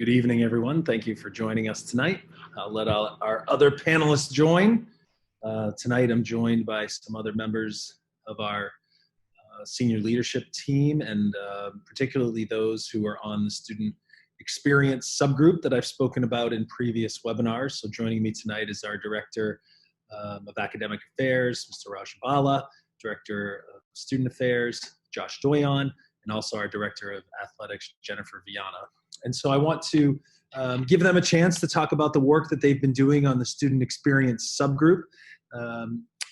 Good evening, everyone. Thank you for joining us tonight. I'll let our other panelists join. Tonight, I'm joined by some other members of our senior leadership team, and particularly those who are on the student experience subgroup that I've spoken about in previous webinars. So joining me tonight is our Director of Academic Affairs, Mr. Bala, Director of Student Affairs, Josh Doyon, and also our Director of Athletics, Jennifer Viana. And so I want to give them a chance to talk about the work that they've been doing on the student experience subgroup.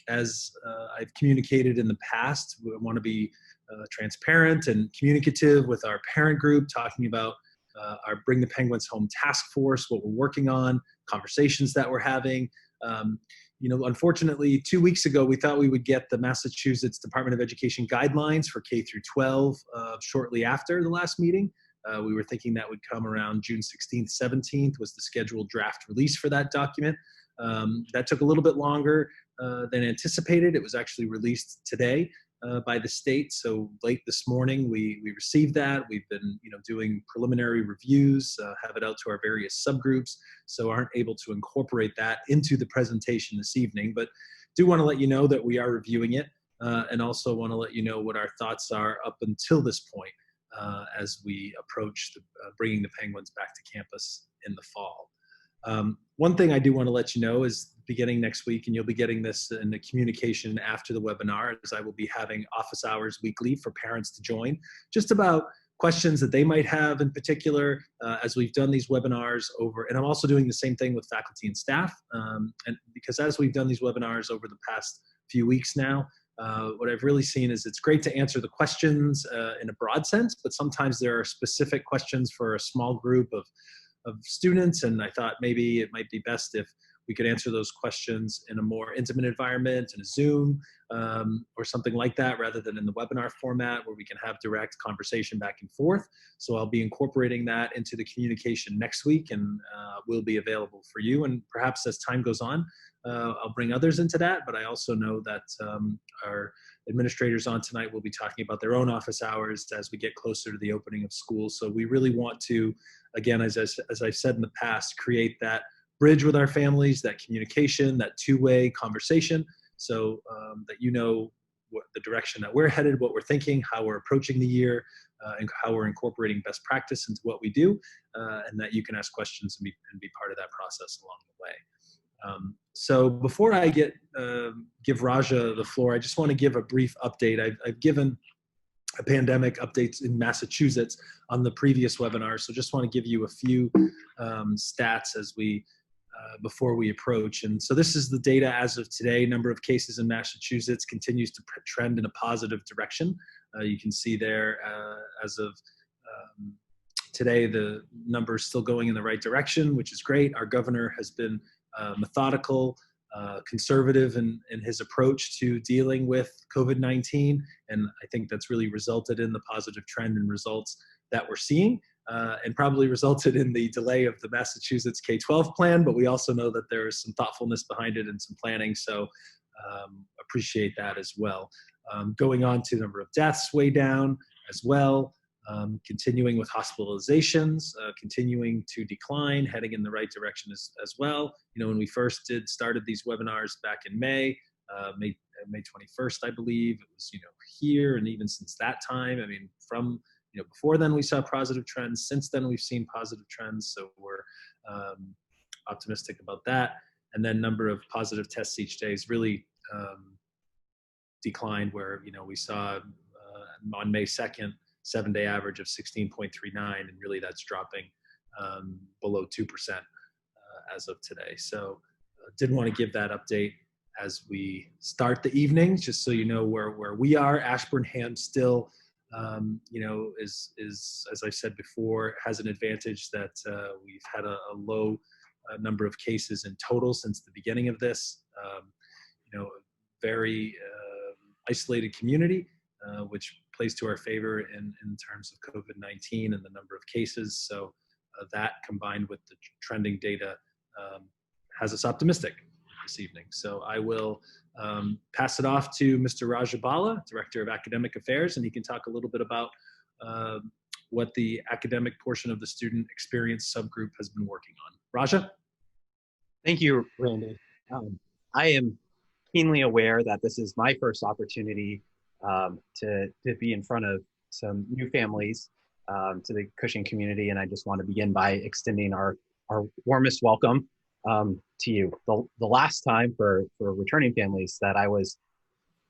As I've communicated in the past, we want to be transparent and communicative with our parent group, talking about our Bring the Penguins Home task force, what we're working on, conversations that we're having. Unfortunately, 2 weeks ago, we thought we would get the Massachusetts Department of Education guidelines for K through 12 shortly after the last meeting. We were thinking that would come around June 16th, 17th was the scheduled draft release for that document. That took a little bit longer than anticipated. It was actually released today by the state. So late this morning, we received that. We've been doing preliminary reviews, have it out to our various subgroups, so aren't able to incorporate that into the presentation this evening. But do want to let you know that we are reviewing it, and also want to let you know what our thoughts are up until this point. As we approach bringing the Penguins back to campus in the fall. One thing I do want to let you know is beginning next week, and you'll be getting this in the communication after the webinar, is I will be having office hours weekly for parents to join, just about questions that they might have in particular as we've done these webinars over, and I'm also doing the same thing with faculty and staff, and because as we've done these webinars over the past few weeks now, what I've really seen is it's great to answer the questions in a broad sense, but sometimes there are specific questions for a small group of students, and I thought maybe it might be best if we could answer those questions in a more intimate environment, in a Zoom or something like that, rather than in the webinar format where we can have direct conversation back and forth. So I'll be incorporating that into the communication next week, and will be available for you. And perhaps as time goes on, I'll bring others into that, but I also know that our administrators on tonight will be talking about their own office hours as we get closer to the opening of school. So we really want to, again, as I've said in the past, create that bridge with our families, that communication, that two-way conversation, so that what the direction that we're headed, what we're thinking, how we're approaching the year, and how we're incorporating best practice into what we do, and that you can ask questions and be part of that process along the way. So before I give Raja the floor, I just want to give a brief update. I've given a pandemic updates in Massachusetts on the previous webinar, so just want to give you a few stats as before we approach. And so this is the data as of today. Number of cases in Massachusetts continues to trend in a positive direction. You can see there as of today, the number is still going in the right direction, which is great. Our governor has been methodical, conservative in his approach to dealing with COVID-19, and I think that's really resulted in the positive trend and results that we're seeing, and probably resulted in the delay of the Massachusetts K-12 plan, but we also know that there is some thoughtfulness behind it and some planning, so appreciate that as well. Going on to the number of deaths way down as well. Continuing with hospitalizations, continuing to decline, heading in the right direction as well. When we first started these webinars back in May 21st, I believe, it was, here, and even since that time, from, before then we saw positive trends. Since then we've seen positive trends, so we're optimistic about that. And then number of positive tests each day is really declined, where, we saw on May 2nd, 7-day average of 16.39, and really that's dropping below 2% as of today. So did want to give that update as we start the evening, just so you know where we are. Ashburnham still, is, as I said before, has an advantage that we've had a low number of cases in total since the beginning of this. Very isolated community, which plays to our favor in terms of COVID-19 and the number of cases. So that combined with the trending data has us optimistic this evening. So I will pass it off to Mr. Bala, Director of Academic Affairs, and he can talk a little bit about what the academic portion of the student experience subgroup has been working on. Raja? Thank you, Randy. I am keenly aware that this is my first opportunity to be in front of some new families to the Cushing community, and I just want to begin by extending our warmest welcome to you. The last time for returning families that I was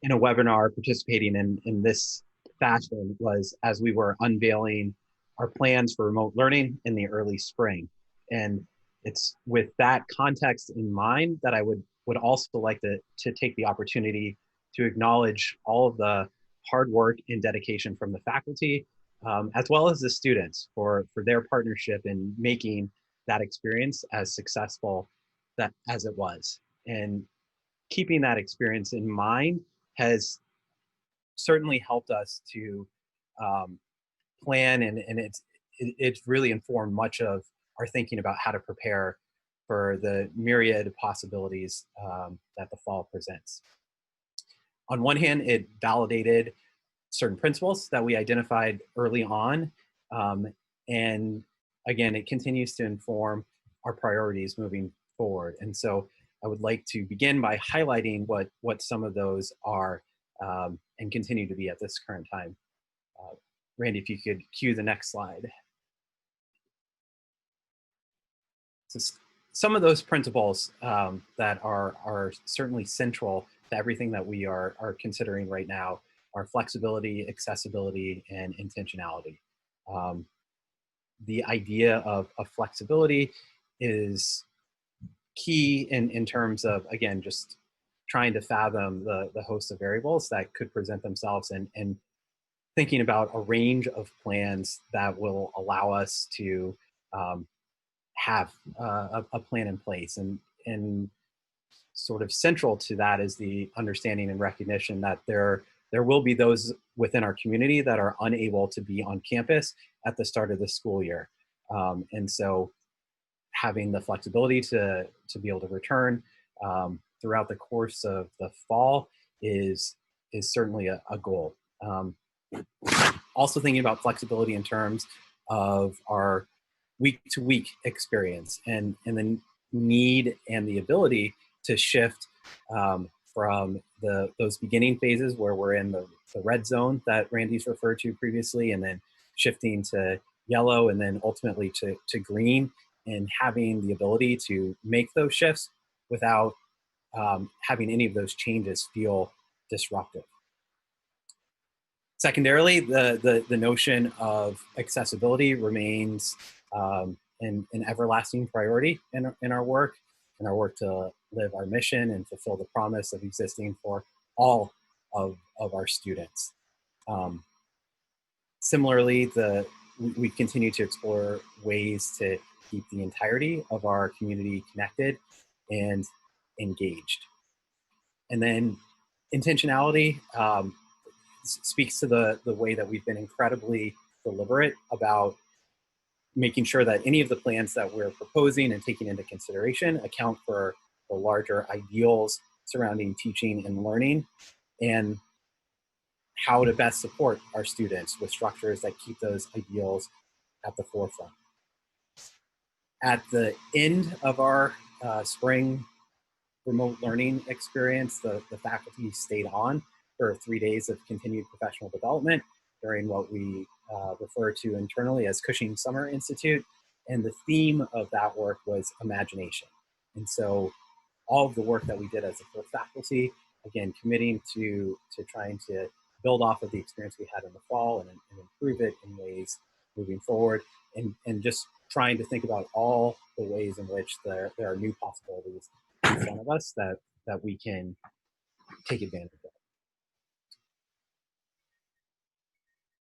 in a webinar participating in this fashion was as we were unveiling our plans for remote learning in the early spring. And it's with that context in mind that I would also like to take the opportunity to acknowledge all of the hard work and dedication from the faculty, as well as the students for their partnership in making that experience as successful as it was. And keeping that experience in mind has certainly helped us to plan, and it's really informed much of our thinking about how to prepare for the myriad possibilities that the fall presents. On one hand, it validated certain principles that we identified early on, and again, it continues to inform our priorities moving forward. And so I would like to begin by highlighting what some of those are and continue to be at this current time. Randy, if you could cue the next slide. So some of those principles that are certainly central to everything that we are considering right now are flexibility, accessibility, and intentionality. The idea of flexibility is key in terms of, again, just trying to fathom the host of variables that could present themselves and thinking about a range of plans that will allow us to have a plan in place. And sort of central to that is the understanding and recognition that there will be those within our community that are unable to be on campus at the start of the school year. And so having the flexibility to be able to return throughout the course of the fall is certainly a goal. Also thinking about flexibility in terms of our week-to-week experience and the need and the ability to shift from those beginning phases where we're in the red zone that Randy's referred to previously, and then shifting to yellow and then ultimately to green, and having the ability to make those shifts without having any of those changes feel disruptive. Secondarily, the notion of accessibility remains an everlasting priority in our work to live our mission and fulfill the promise of existing for all of our students. Similarly, we continue to explore ways to keep the entirety of our community connected and engaged. And then intentionality speaks to the way that we've been incredibly deliberate about making sure that any of the plans that we're proposing and taking into consideration account for the larger ideals surrounding teaching and learning, and how to best support our students with structures that keep those ideals at the forefront. At the end of our spring remote learning experience, the faculty stayed on for 3 days of continued professional development during what we refer to internally as Cushing Summer Institute. And the theme of that work was imagination. And so all of the work that we did as a full faculty, again, committing to trying to build off of the experience we had in the fall and improve it in ways moving forward, and just trying to think about all the ways in which there are new possibilities in front of us that we can take advantage of.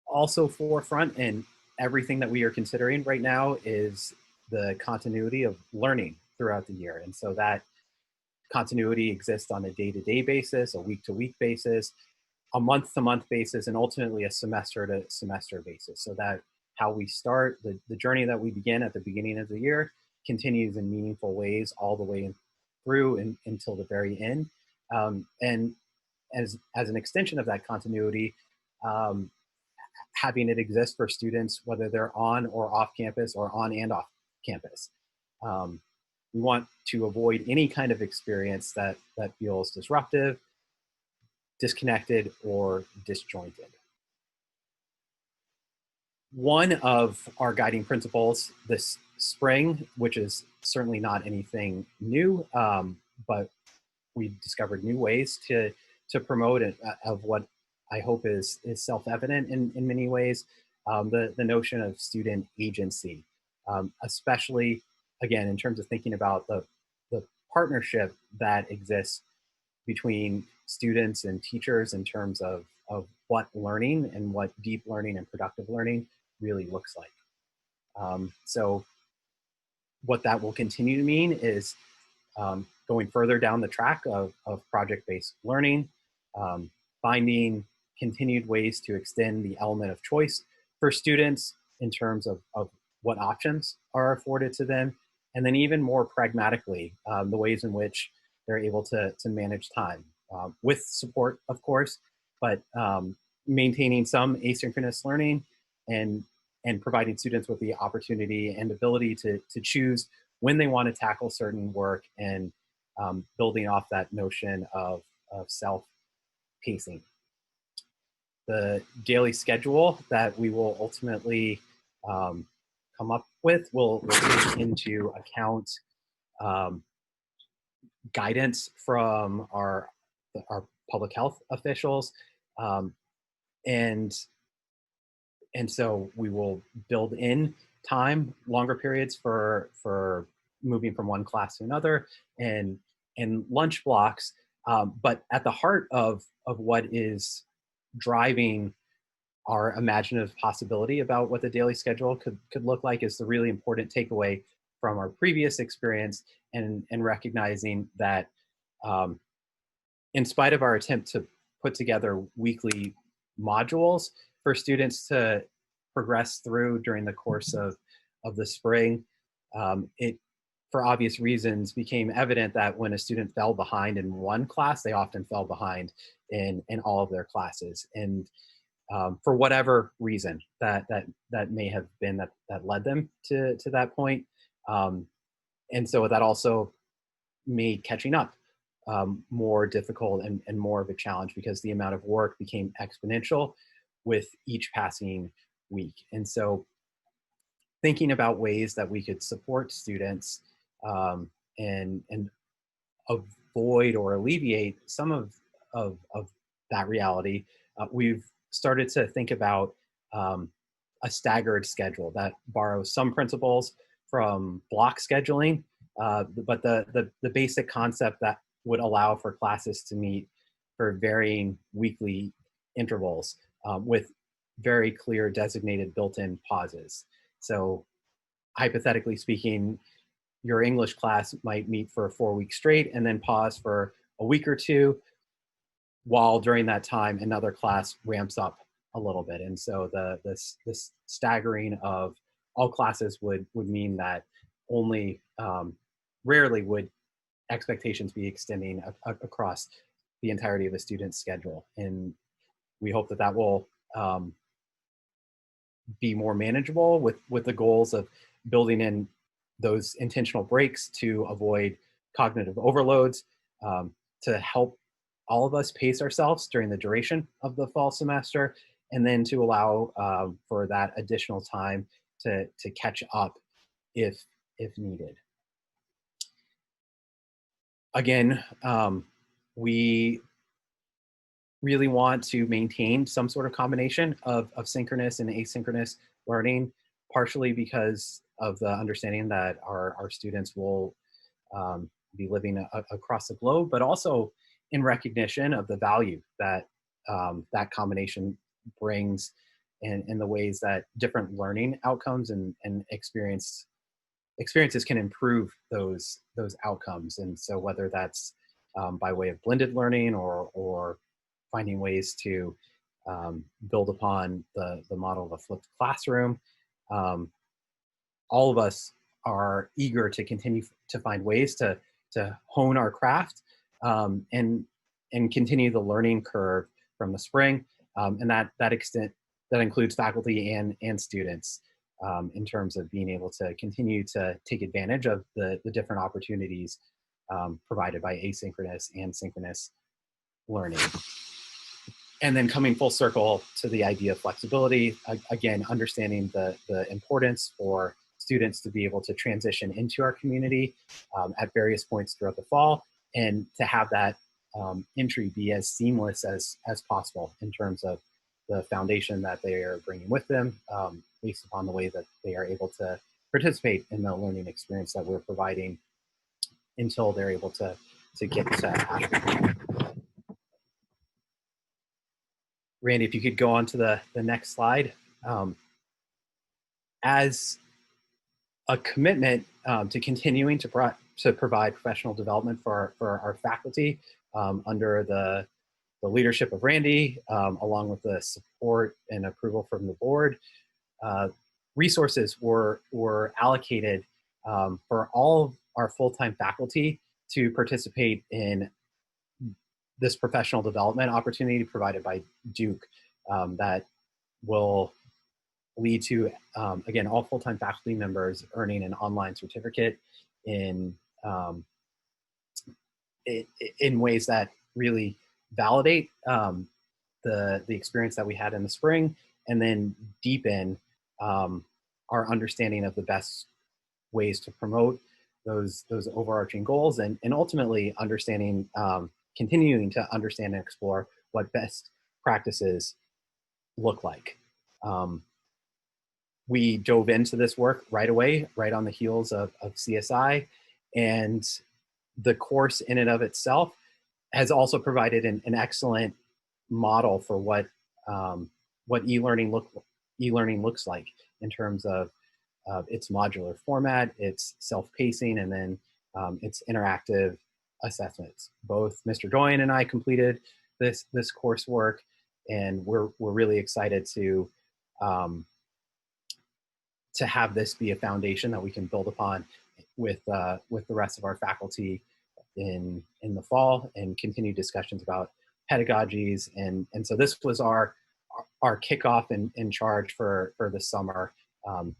Also forefront in everything that we are considering right now is the continuity of learning throughout the year. And so that continuity exists on a day-to-day basis, a week-to-week basis, a month-to-month basis, and ultimately a semester-to-semester basis, so that how we start, the journey that we begin at the beginning of the year continues in meaningful ways all the way through until the very end. And as an extension of that continuity, having it exist for students, whether they're on or off campus or on and off campus. We want to avoid any kind of experience that feels disruptive, disconnected, or disjointed. One of our guiding principles this spring, which is certainly not anything new, but we discovered new ways to promote it, of what I hope is self-evident in many ways, the notion of student agency, especially, again, in terms of thinking about the partnership that exists between students and teachers in terms of what learning and what deep learning and productive learning really looks like. So what that will continue to mean is going further down the track of project-based learning, finding continued ways to extend the element of choice for students in terms of what options are afforded to them, and then even more pragmatically, the ways in which they're able to manage time with support, of course, but maintaining some asynchronous learning and providing students with the opportunity and ability to choose when they want to tackle certain work, and building off that notion of self-pacing. The daily schedule that we will ultimately come up with will take into account guidance from our public health officials, and so we will build in time, longer periods for moving from one class to another, and lunch blocks. But at the heart of what is driving our imaginative possibility about what the daily schedule could look like is the really important takeaway from our previous experience, and recognizing that in spite of our attempt to put together weekly modules for students to progress through during the course of the spring, it, for obvious reasons, became evident that when a student fell behind in one class, they often fell behind in all of their classes. And for whatever reason that may have been that led them to that point. And so that also made catching up more difficult and more of a challenge, because the amount of work became exponential with each passing week. And so thinking about ways that we could support students and avoid or alleviate some of that reality, we've started to think about a staggered schedule that borrows some principles from block scheduling, but the basic concept that would allow for classes to meet for varying weekly intervals with very clear designated built-in pauses. So hypothetically speaking, your English class might meet for 4 weeks straight and then pause for a week or two, while during that time another class ramps up a little bit. And so this staggering of all classes would mean that only rarely would expectations be extending across the entirety of a student's schedule. And we hope that that will be more manageable with the goals of building in those intentional breaks to avoid cognitive overloads, to help all of us pace ourselves during the duration of the fall semester, and then to allow for that additional time to catch up if needed. Again, we really want to maintain some sort of combination of synchronous and asynchronous learning, partially because of the understanding that our students will be living across the globe, but also in recognition of the value that that combination brings, and the ways that different learning outcomes and experiences can improve those outcomes. And so whether that's by way of blended learning or finding ways to build upon the model of a flipped classroom, all of us are eager to continue to find ways to hone our craft and continue the learning curve from the spring, and that that includes faculty and students, in terms of being able to continue to take advantage of the different opportunities provided by asynchronous and synchronous learning. And then coming full circle to the idea of flexibility, again, understanding the importance for students to be able to transition into our community at various points throughout the fall, and to have that entry be as seamless as possible in terms of the foundation that they are bringing with them, based upon the way that they are able to participate in the learning experience that we're providing until they're able to get to Ashby. Randy, if you could go on to the next slide. As a commitment to continuing to provide professional development for our faculty under the leadership of Randy, along with the support and approval from the board, resources were allocated for all of our full-time faculty to participate in this professional development opportunity provided by Duke, that will lead to, again, all full-time faculty members earning an online certificate in ways that really validate the experience that we had in the spring, and then deepen our understanding of the best ways to promote those overarching goals, and ultimately understanding, continuing to understand and explore what best practices look like. We dove into this work right away, right on the heels of CSI, and the course in and of itself has also provided an excellent model for what e-learning looks like in terms of its modular format, its self-pacing, and then its interactive assessments. Both Mr. Doyen and I completed this coursework, and we're really excited to have this be a foundation that we can build upon with the rest of our faculty in the fall, and continue discussions about pedagogies. And so this was our kickoff in charge for the summer,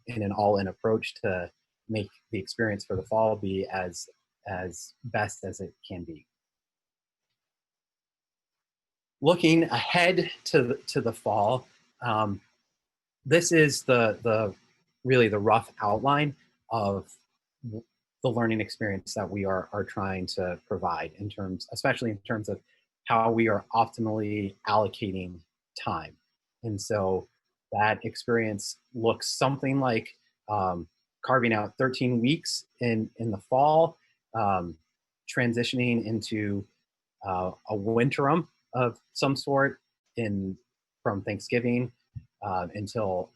in an all-in approach to make the experience for the fall be as best as it can be. Looking ahead to the fall, this is really the rough outline of the learning experience that we are trying to provide, especially in terms of how we are optimally allocating time. And so that experience looks something like carving out 13 weeks in the fall, transitioning into a winterim of some sort from Thanksgiving until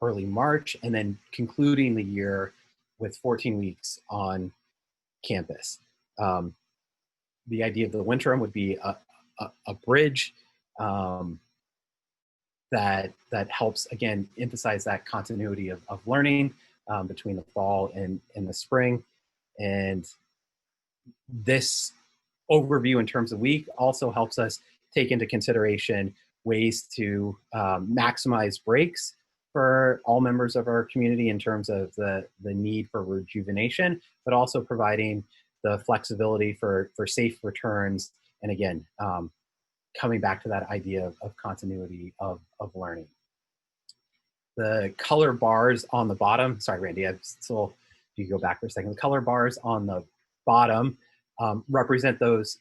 early March, and then concluding the year with 14 weeks on campus. The idea of the winterim would be a bridge that helps, again, emphasize that continuity of learning between the fall and the spring. And this overview in terms of week also helps us take into consideration ways to maximize breaks for all members of our community in terms of the need for rejuvenation, but also providing the flexibility for safe returns. And again, coming back to that idea of continuity of learning. The color bars on the bottom, sorry, Randy, you go back for a second. The color bars on the bottom represent those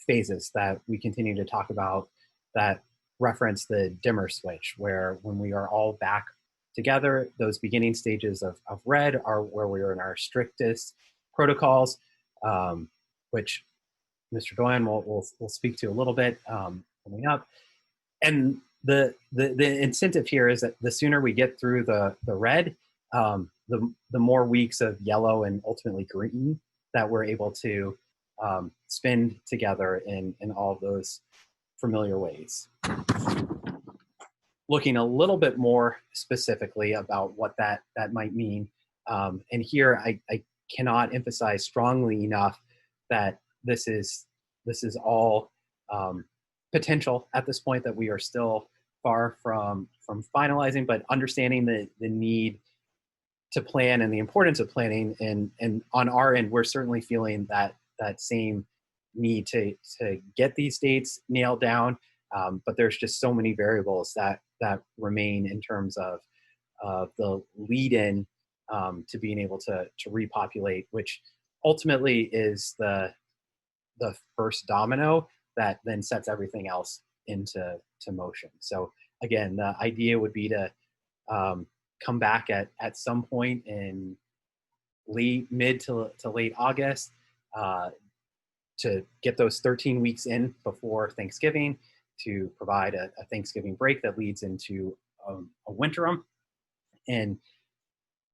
phases that we continue to talk about that reference the dimmer switch, where when we are all back together, those beginning stages of red are where we are in our strictest protocols, which Mr. Doyen will speak to a little bit coming up. And the incentive here is that the sooner we get through the red, the more weeks of yellow and ultimately green that we're able to spend together in all of those familiar ways. Looking a little bit more specifically about what that might mean. And here I cannot emphasize strongly enough that this is all potential at this point, that we are still far from finalizing, but understanding the need to plan and the importance of planning. And on our end, we're certainly feeling that same need to get these dates nailed down. But there's just so many variables that remain in terms of the lead in to being able to repopulate, which ultimately is the first domino that then sets everything else into motion. So again, the idea would be to come back at some point in mid to late August to get those 13 weeks in before Thanksgiving, to provide a Thanksgiving break that leads into a winterim. And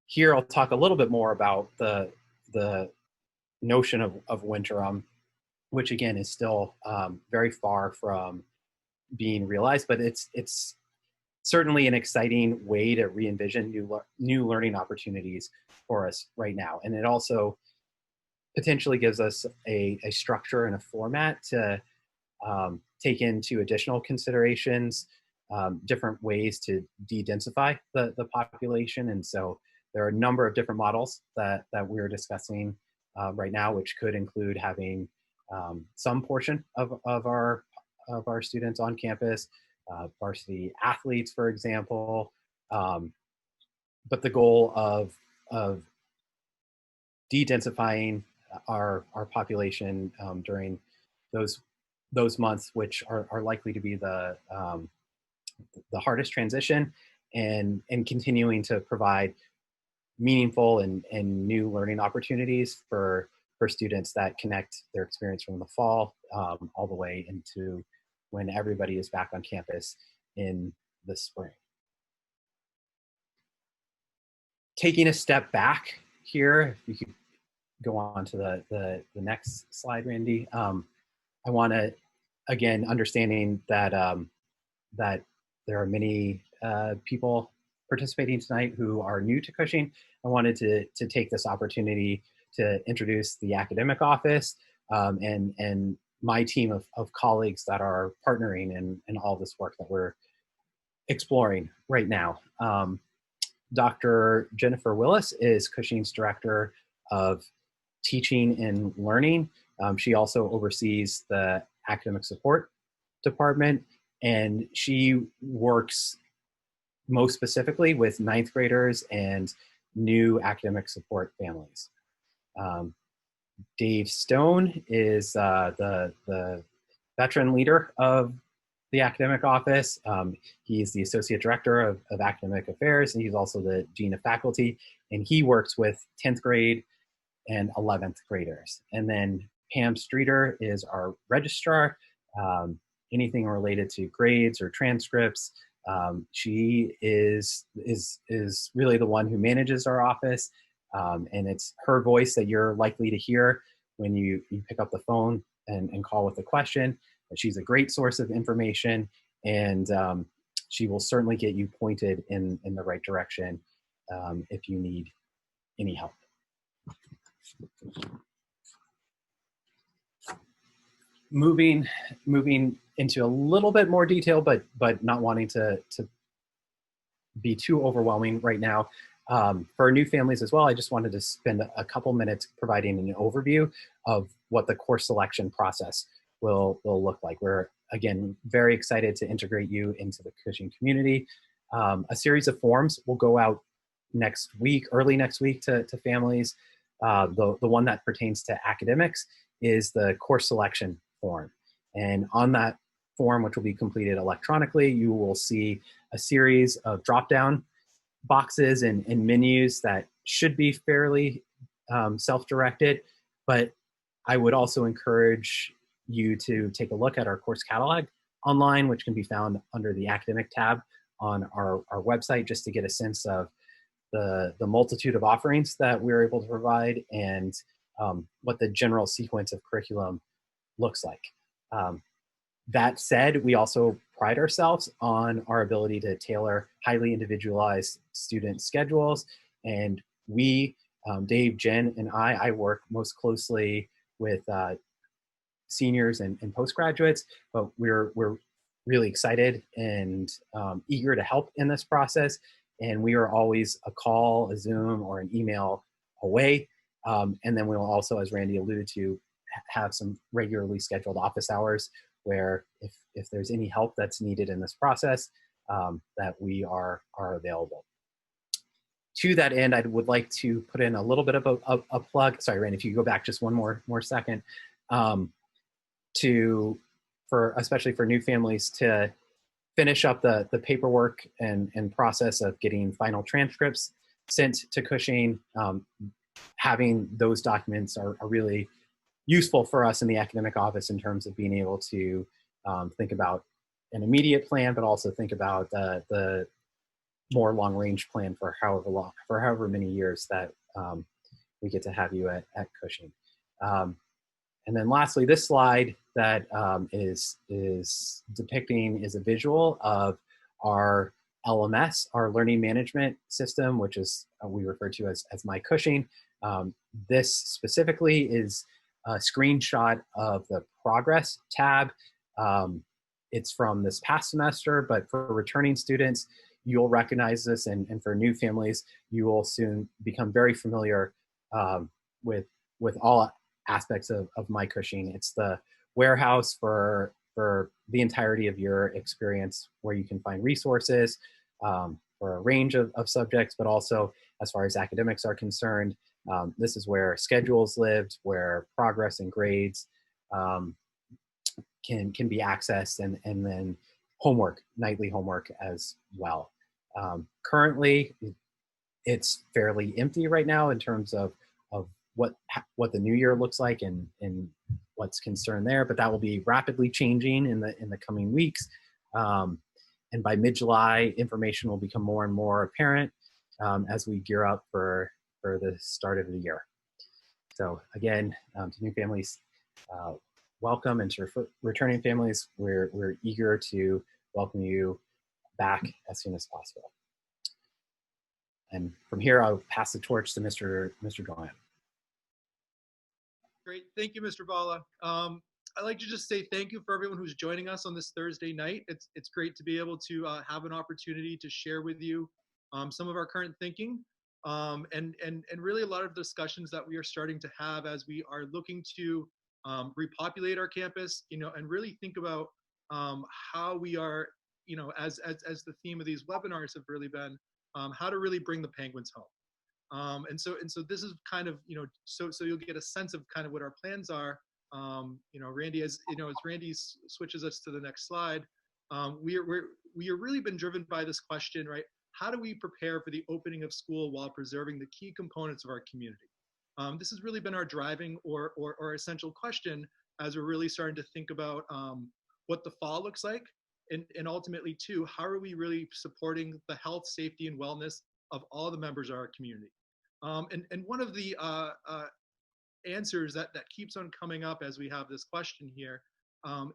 here I'll talk a little bit more about the notion of winterim, which again is still very far from being realized, but it's certainly an exciting way to re-envision new learning opportunities for us right now. And it also potentially gives us a structure and a format to take into additional considerations, different ways to de-densify the population. And so there are a number of different models that we're discussing right now, which could include having some portion of our students on campus, varsity athletes, for example. But the goal of de-densifying our population during those months, which are likely to be the hardest transition, and continuing to provide meaningful and new learning opportunities for students that connect their experience from the fall all the way into when everybody is back on campus in the spring. Taking a step back here, if you could go on to the next slide, Randy. I want to, again, understanding that that there are many people participating tonight who are new to Cushing. I wanted to take this opportunity to introduce the academic office and my team of colleagues that are partnering in all this work that we're exploring right now. Dr. Jennifer Willis is Cushing's Director of Teaching and Learning. She also oversees the Academic Support Department, and she works most specifically with ninth graders and new academic support families. Dave Stone is the veteran leader of the academic office. He's the Associate Director of Academic Affairs, and he's also the Dean of Faculty, and he works with 10th grade and 11th graders. And then Pam Streeter is our registrar. Anything related to grades or transcripts, she is really the one who manages our office, and it's her voice that you're likely to hear when you pick up the phone and call with a question. She's a great source of information, and she will certainly get you pointed in the right direction if you need any help. Moving into a little bit more detail, but not wanting to be too overwhelming right now. For new families as well, I just wanted to spend a couple minutes providing an overview of what the course selection process will look like. We're, again, very excited to integrate you into the Cushing community. A series of forms will go out next week, early next week, to families. The one that pertains to academics is the course selection form. And on that form, which will be completed electronically, you will see a series of drop-down boxes and menus that should be fairly self-directed, but I would also encourage you to take a look at our course catalog online, which can be found under the academic tab on our website, just to get a sense of the multitude of offerings that we're able to provide and what the general sequence of curriculum looks like. That said, we also pride ourselves on our ability to tailor highly individualized student schedules. And we, Dave, Jen, and I work most closely with seniors and postgraduates, but we're really excited and eager to help in this process. And we are always a call, a Zoom, or an email away. And then we'll also, as Randy alluded to, have some regularly scheduled office hours where if there's any help that's needed in this process, that we are available. To that end, I would like to put in a little bit of a plug. Sorry, Randy, if you go back just one more second, especially for new families to finish up the paperwork and process of getting final transcripts sent to Cushing. Having those documents are really useful for us in the academic office in terms of being able to think about an immediate plan, but also think about the more long-range plan for however many years that we get to have you at Cushing. And then lastly, this slide that is depicting is a visual of our LMS, our learning management system, which is we refer to as My Cushing. This specifically is a screenshot of the progress tab. It's from this past semester, but for returning students, you'll recognize this, and for new families, you will soon become very familiar with all aspects of My Cushing. It's the warehouse for the entirety of your experience, where you can find resources for a range of subjects, but also as far as academics are concerned, this is where schedules lived, where progress and grades can be accessed, and then nightly homework as well. Currently, it's fairly empty right now in terms of what the new year looks like and what's concerned there, but that will be rapidly changing in the coming weeks. And by mid-July, information will become more and more apparent as we gear up for the start of the year. So again, to new families, welcome, and to returning families, we're eager to welcome you back as soon as possible. And from here, I'll pass the torch to Mr. Doyen. Great, thank you, Mr. Bala. I'd like to just say thank you for everyone who's joining us on this Thursday night. It's great to be able to have an opportunity to share with you some of our current thinking and really a lot of discussions that we are starting to have as we are looking to repopulate our campus, and really think about how we are, as the theme of these webinars have really been, how to really bring the penguins home. And so this is kind of, so you'll get a sense of kind of what our plans are. Randy, as Randy switches us to the next slide, we are really been driven by this question, right? How do we prepare for the opening of school while preserving the key components of our community? This has really been our driving or essential question as we're really starting to think about what the fall looks like, and ultimately too, how are we really supporting the health, safety, and wellness of all the members of our community? And one of the answers that keeps on coming up as we have this question here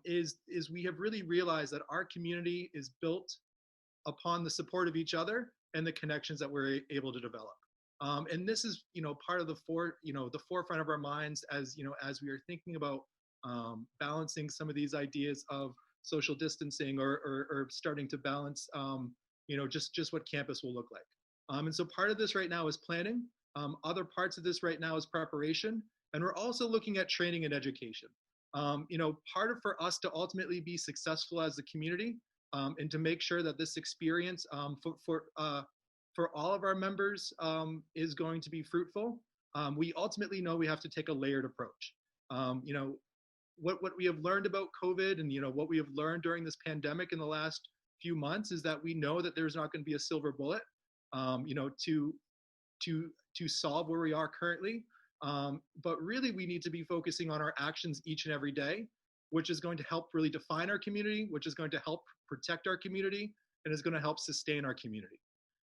is we have really realized that our community is built upon the support of each other and the connections that we're able to develop. And this is, part of the forefront of our minds as we are thinking about balancing some of these ideas of social distancing or starting to balance, just what campus will look like. And so part of this right now is planning. Other parts of this right now is preparation. And we're also looking at training and education. Part of for us to ultimately be successful as a community and to make sure that this experience for all of our members is going to be fruitful, we ultimately know we have to take a layered approach. What we have learned about COVID and what we have learned during this pandemic in the last few months is that we know that there's not going to be a silver bullet, to solve where we are currently. But really, we need to be focusing on our actions each and every day, which is going to help really define our community, which is going to help protect our community, and is going to help sustain our community.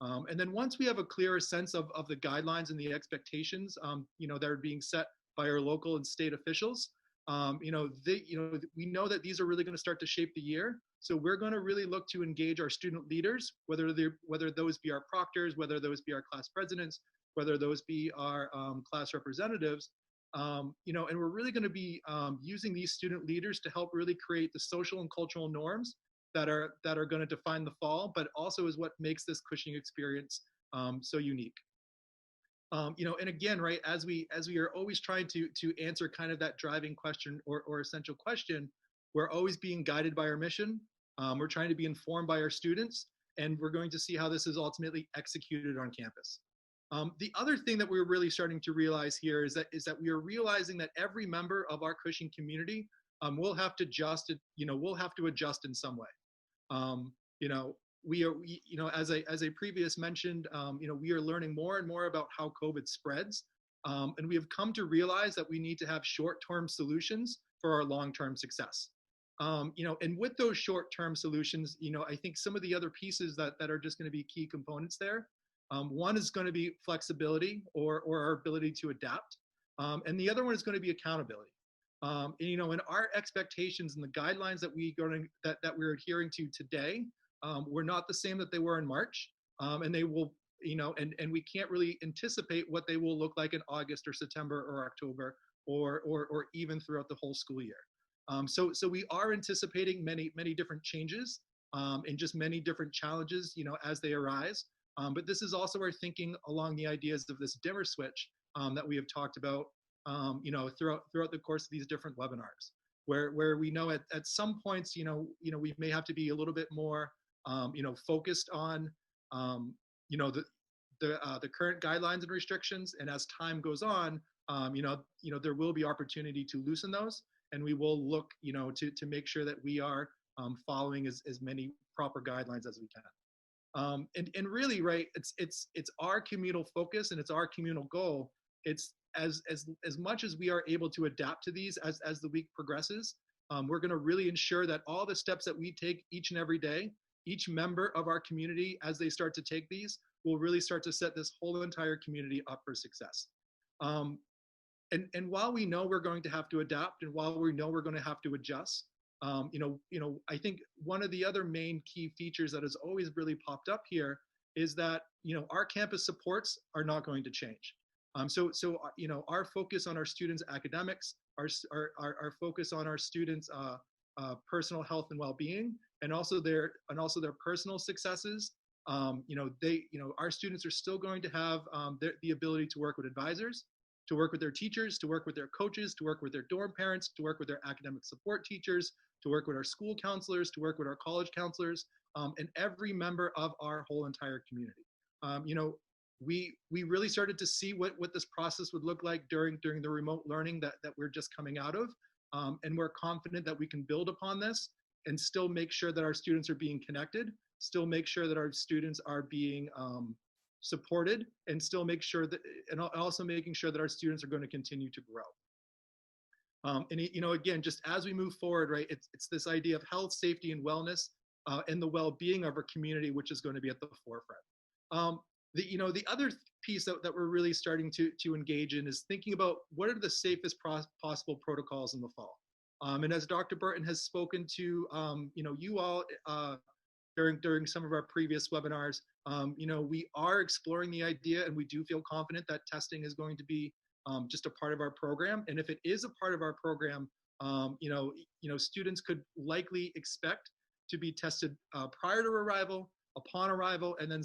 And then once we have a clearer sense of the guidelines and the expectations, that are being set by our local and state officials, we know that these are really going to start to shape the year. So we're going to really look to engage our student leaders, whether those be our proctors, whether those be our class presidents, whether those be our class representatives, and we're really going to be using these student leaders to help really create the social and cultural norms that are going to define the fall, but also is what makes this Cushing experience so unique. And again, right, as we are always trying to answer kind of that driving question or essential question, we're always being guided by our mission. We're trying to be informed by our students, and we're going to see how this is ultimately executed on campus. The other thing that we're really starting to realize here is that we are realizing that every member of our Cushing community will have to adjust in some way. As I previous mentioned, we are learning more and more about how COVID spreads, and we have come to realize that we need to have short-term solutions for our long-term success. And with those short-term solutions, I think some of the other pieces that are just going to be key components there. One is going to be flexibility or our ability to adapt, and the other one is going to be accountability. And our expectations and the guidelines that we're adhering to today were not the same that they were in March, and they will, and we can't really anticipate what they will look like in August or September or October or even throughout the whole school year. So we are anticipating many different changes and just many different challenges, as they arise. But this is also our thinking along the ideas of this dimmer switch that we have talked about, throughout the course of these different webinars, where we know at some points, we may have to be a little bit more, focused on, the current guidelines and restrictions. And as time goes on, there will be opportunity to loosen those, and we will look, to make sure that we are following as many proper guidelines as we can. And really, right, it's our communal focus and it's our communal goal. It's as much as we are able to adapt to these as the week progresses, we're going to really ensure that all the steps that we take each and every day, each member of our community, as they start to take these, will really start to set this whole entire community up for success. And while we know we're going to have to adapt, and while we know we're going to have to adjust, I think one of the other main key features that has always really popped up here is that, our campus supports are not going to change. So our focus on our students' academics, our focus on our students' personal health and well-being, and also their personal successes. Our students are still going to have the ability to work with advisors, to work with their teachers, to work with their coaches, to work with their dorm parents, to work with their academic support teachers, to work with our school counselors, to work with our college counselors, and every member of our whole entire community. We really started to see what this process would look like during the remote learning that we're just coming out of. And we're confident that we can build upon this and still make sure that our students are being connected, still make sure that our students are being supported, and still make sure that, and also making sure that our students are going to continue to grow. Again, just as we move forward, right, it's this idea of health, safety, and wellness, and the well-being of our community, which is going to be at the forefront. The other piece that we're really starting to engage in is thinking about what are the safest possible protocols in the fall. And as Dr. Bertin has spoken to, you all during some of our previous webinars, we are exploring the idea, and we do feel confident that testing is going to be just a part of our program. And if it is a part of our program, students could likely expect to be tested prior to arrival, upon arrival, and then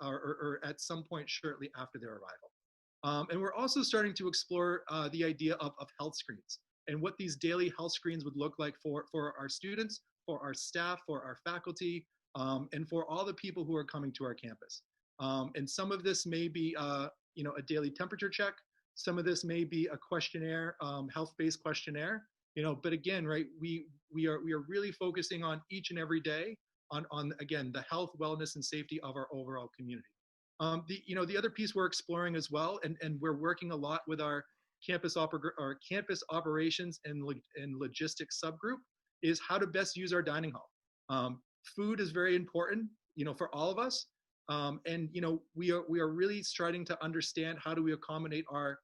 or at some point shortly after their arrival. And we're also starting to explore the idea of health screens and what these daily health screens would look like for our students, for our staff, for our faculty, and for all the people who are coming to our campus. And some of this may be a daily temperature check. Some of this may be a questionnaire, health-based questionnaire. But again, right, we are really focusing on each and every day on again the health, wellness, and safety of our overall community. The other piece we're exploring as well, and we're working a lot with our campus operations and logistics subgroup, is how to best use our dining hall. Food is very important, for all of us, and we are really starting to understand how do we accommodate our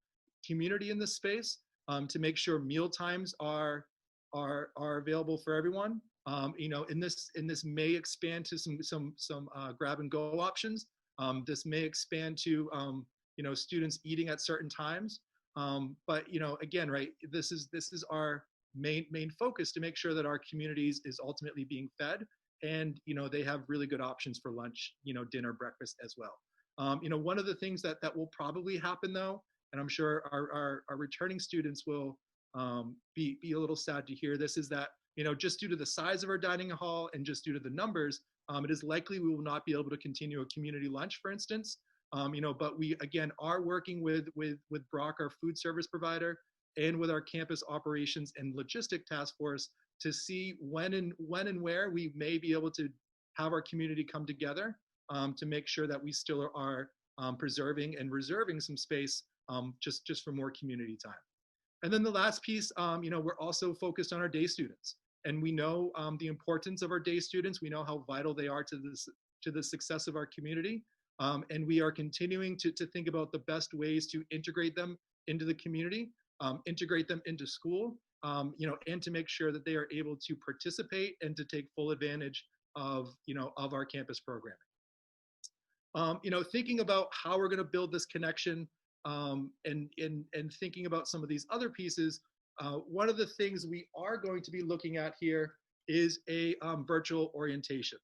community in this space, to make sure meal times are available for everyone. And this may expand to some grab and go options. This may expand to students eating at certain times. But again, right, this is our main focus, to make sure that our communities is ultimately being fed and they have really good options for lunch, dinner, breakfast as well. One of the things that will probably happen though, and I'm sure our returning students will be a little sad to hear this, is that just due to the size of our dining hall and just due to the numbers, it is likely we will not be able to continue a community lunch, for instance. But we again are working with Brock, our food service provider, and with our campus operations and logistic task force to see when and where we may be able to have our community come together to make sure that we still are preserving and reserving some space just for more community time. And then the last piece, we're also focused on our day students, and we know the importance of our day students. We know how vital they are to the success of our community, and we are continuing to think about the best ways to integrate them into the community, integrate them into school, and to make sure that they are able to participate and to take full advantage of our campus programming. Thinking about how we're going to build this connection, and thinking about some of these other pieces, one of the things we are going to be looking at here is a virtual orientation.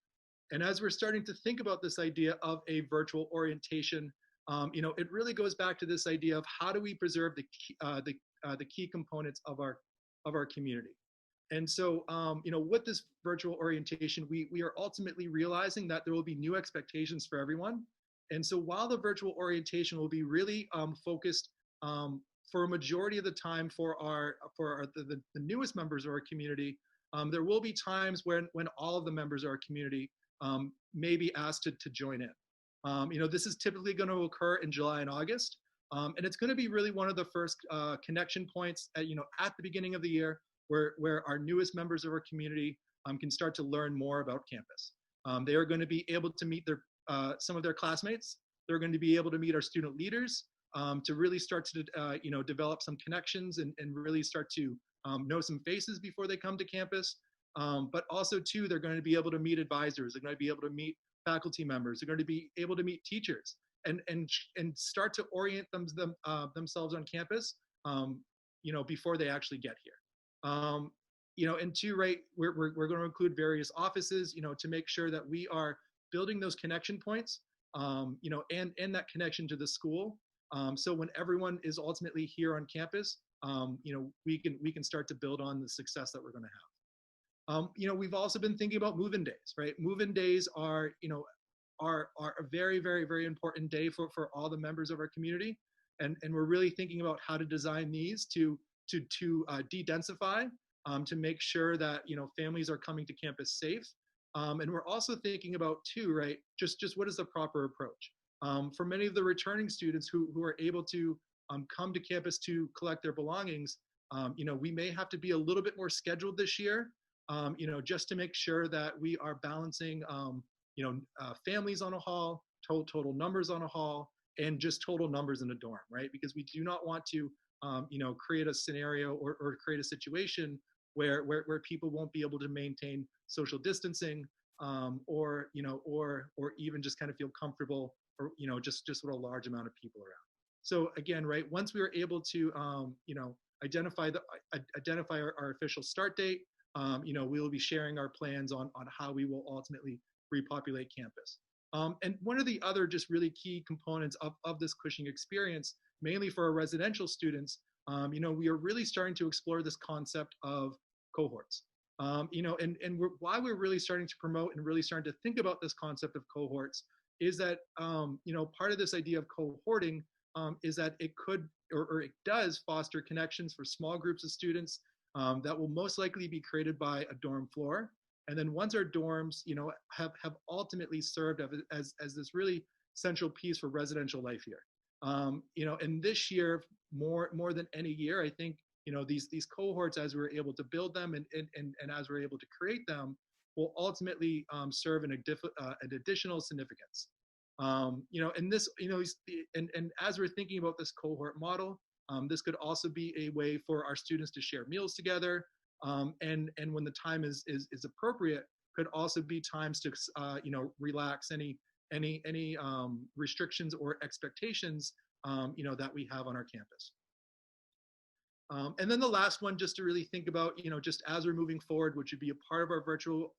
And as we're starting to think about this idea of a virtual orientation, it really goes back to this idea of how do we preserve the key components of our community. And so, with this virtual orientation, we are ultimately realizing that there will be new expectations for everyone. And so while the virtual orientation will be really focused for a majority of the time for the newest members of our community, there will be times when all of the members of our community may be asked to join in. This is typically going to occur in July and August. And it's going to be really one of the first connection points at the beginning of the year where our newest members of our community can start to learn more about campus. They are going to be able to meet some of their classmates. They're going to be able to meet our student leaders to really start to develop some connections and really start to know some faces before they come to campus. But also too, they're going to be able to meet advisors. They're going to be able to meet faculty members. They're going to be able to meet teachers and start to orient themselves on campus, before they actually get here. And two, right, we're going to include various offices, to make sure that we are building those connection points, and that connection to the school. So when everyone is ultimately here on campus, we can start to build on the success that we're going to have. We've also been thinking about Movin Days, right? Movin Days are a very, very, very important day for all the members of our community. And we're really thinking about how to design these to de-densify, to make sure that families are coming to campus safe. And we're also thinking about too, right, just what is the proper approach for many of the returning students who are able to come to campus to collect their belongings. We may have to be a little bit more scheduled this year, just to make sure that we are balancing families on a hall, total numbers on a hall, and just total numbers in a dorm, right? Because we do not want to create a scenario or create a situation where people won't be able to maintain social distancing, or even just kind of feel comfortable, or just with a large amount of people around. So again, right, once we were able to identify our official start date, we will be sharing our plans on how we will ultimately repopulate campus. And one of the other just really key components of this Cushing experience, mainly for our residential students, we are really starting to explore this concept of cohorts. Why we're really starting to promote and really starting to think about this concept of cohorts is that, part of this idea of cohorting is that it could, or it does foster connections for small groups of students that will most likely be created by a dorm floor. And then once our dorms, have ultimately served as this really central piece for residential life here. And this year, more than any year, I think, these cohorts, as we're able to build them and as we're able to create them, will ultimately serve an additional significance. And this, and as we're thinking about this cohort model, this could also be a way for our students to share meals together. And when the time is appropriate, could also be times to relax any restrictions or expectations that we have on our campus. And then the last one, just to really think about, just as we're moving forward, which would be a part of our virtual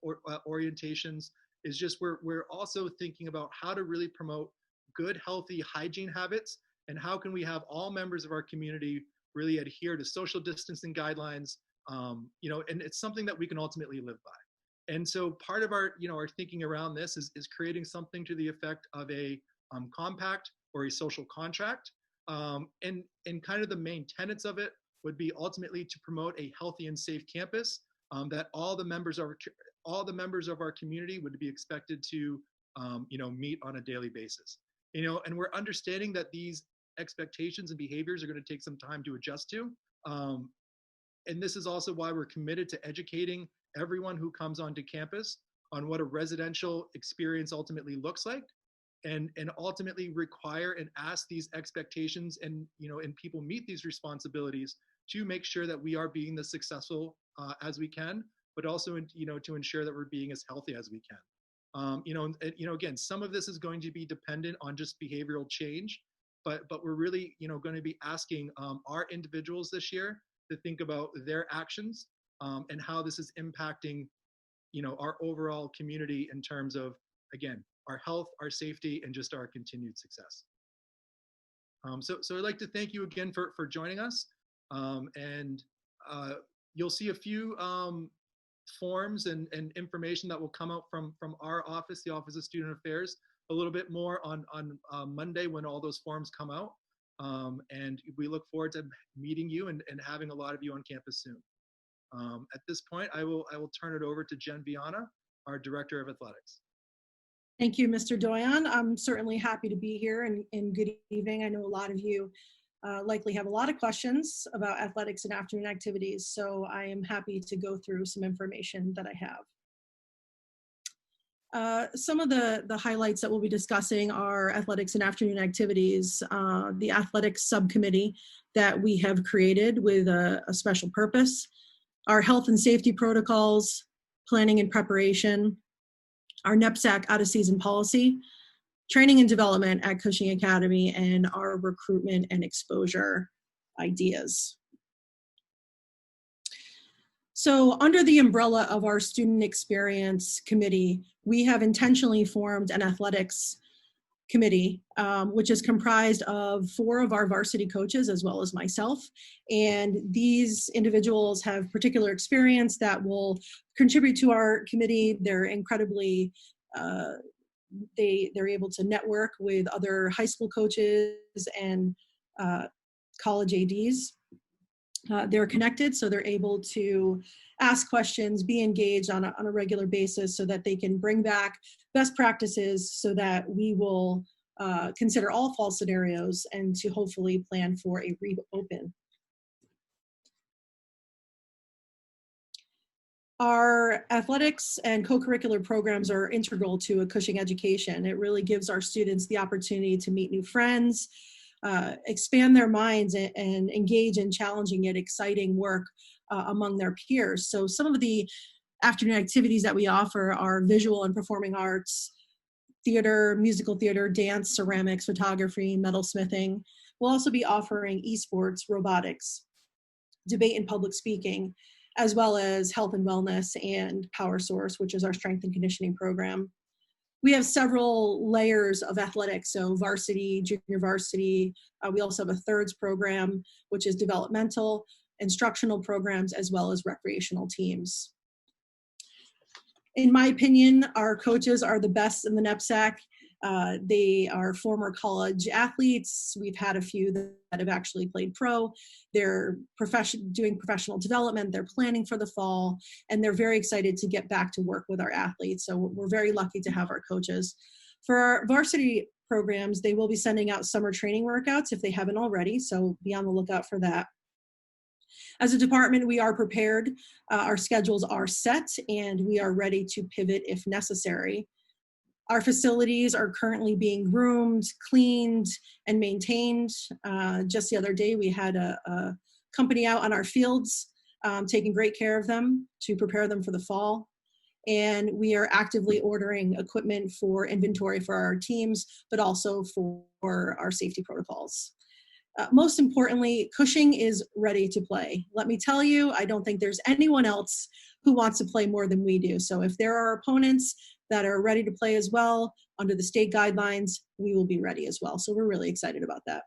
orientations, is just we're also thinking about how to really promote good, healthy hygiene habits, and how can we have all members of our community really adhere to social distancing guidelines, and it's something that we can ultimately live by. And so part of our, our thinking around this is creating something to the effect of a compact or a social contract. And kind of the main tenets of it would be ultimately to promote a healthy and safe campus, that all the members of our community would be expected to, meet on a daily basis. And we're understanding that these expectations and behaviors are going to take some time to adjust to. And this is also why we're committed to educating everyone who comes onto campus on what a residential experience ultimately looks like, and ultimately require and ask these expectations, and people meet these responsibilities to make sure that we are being as successful as we can, but also to ensure that we're being as healthy as we can. Again, some of this is going to be dependent on just behavioral change, but we're really going to be asking our individuals this year to think about their actions, and how this is impacting our overall community in terms of, again, our health, our safety, and just our continued success. So I'd like to thank you again for joining us. And you'll see a few forms and information that will come out from our office, the Office of Student Affairs, a little bit more on Monday when all those forms come out. And we look forward to meeting you and having a lot of you on campus soon. At this point, I will turn it over to Jen Viana, our Director of Athletics. Thank you, Mr. Doyon. I'm certainly happy to be here, and good evening. I know a lot of you likely have a lot of questions about athletics and afternoon activities, so I am happy to go through some information that I have. Some of the highlights that we'll be discussing are athletics and afternoon activities, the athletics subcommittee that we have created with a special purpose, our health and safety protocols, planning and preparation, our NEPSAC out-of-season policy, training and development at Cushing Academy, and our recruitment and exposure ideas. So under the umbrella of our student experience committee, we have intentionally formed an athletics committee, which is comprised of 4 of our varsity coaches as well as myself. And these individuals have particular experience that will contribute to our committee. They're incredibly, they're able to network with other high school coaches and college ADs. They're connected, so they're able to ask questions, be engaged on a regular basis, so that they can bring back best practices so that we will consider all fall scenarios and to hopefully plan for a reopen. Our athletics and co-curricular programs are integral to a Cushing education. It really gives our students the opportunity to meet new friends, expand their minds, and engage in challenging yet exciting work among their peers. So some of the afternoon activities that we offer are visual and performing arts, theater, musical theater, dance, ceramics, photography, metalsmithing. We'll also be offering esports, robotics, debate and public speaking, as well as health and wellness and Power Source, which is our strength and conditioning program. We have several layers of athletics, so varsity, junior varsity. We also have a thirds program, which is developmental, instructional programs, as well as recreational teams. In my opinion, our coaches are the best in the NEPSAC. They are former college athletes. We've had a few that have actually played pro. They're doing professional development. They're planning for the fall, and they're very excited to get back to work with our athletes. So we're very lucky to have our coaches. For our varsity programs, they will be sending out summer training workouts if they haven't already, so be on the lookout for that. As a department, we are prepared. Our schedules are set, and we are ready to pivot if necessary. Our facilities are currently being groomed, cleaned, and maintained. Just the other day, we had a company out on our fields, taking great care of them to prepare them for the fall. And we are actively ordering equipment for inventory for our teams, but also for our safety protocols. most importantly, Cushing is ready to play. Let me tell you, I don't think there's anyone else who wants to play more than we do. So if there are opponents that are ready to play as well under the state guidelines, we will be ready as well. So we're really excited about that.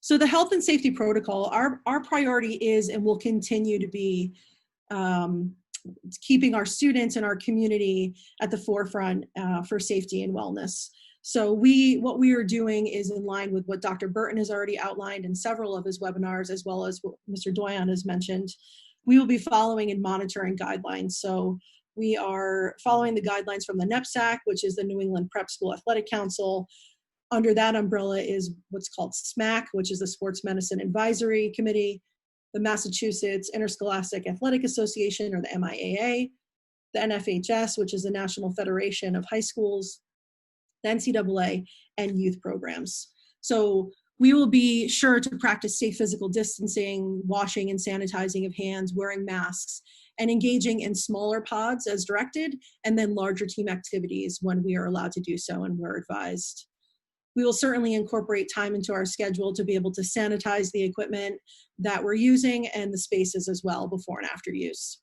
So the health and safety protocol, our priority is and will continue to be keeping our students and our community at the forefront for safety and wellness. So what we are doing is in line with what Dr. Bertin has already outlined in several of his webinars, as well as what Mr. Doyon has mentioned. We will be following and monitoring guidelines. So we are following the guidelines from the NEPSAC, which is the New England Prep School Athletic Council. Under that umbrella is what's called SMAC, which is the Sports Medicine Advisory Committee, the Massachusetts Interscholastic Athletic Association, or the MIAA, the NFHS, which is the National Federation of High Schools, the NCAA, and youth programs. So we will be sure to practice safe physical distancing, washing and sanitizing of hands, wearing masks, and engaging in smaller pods as directed, and then larger team activities when we are allowed to do so and we're advised. We will certainly incorporate time into our schedule to be able to sanitize the equipment that we're using and the spaces as well before and after use.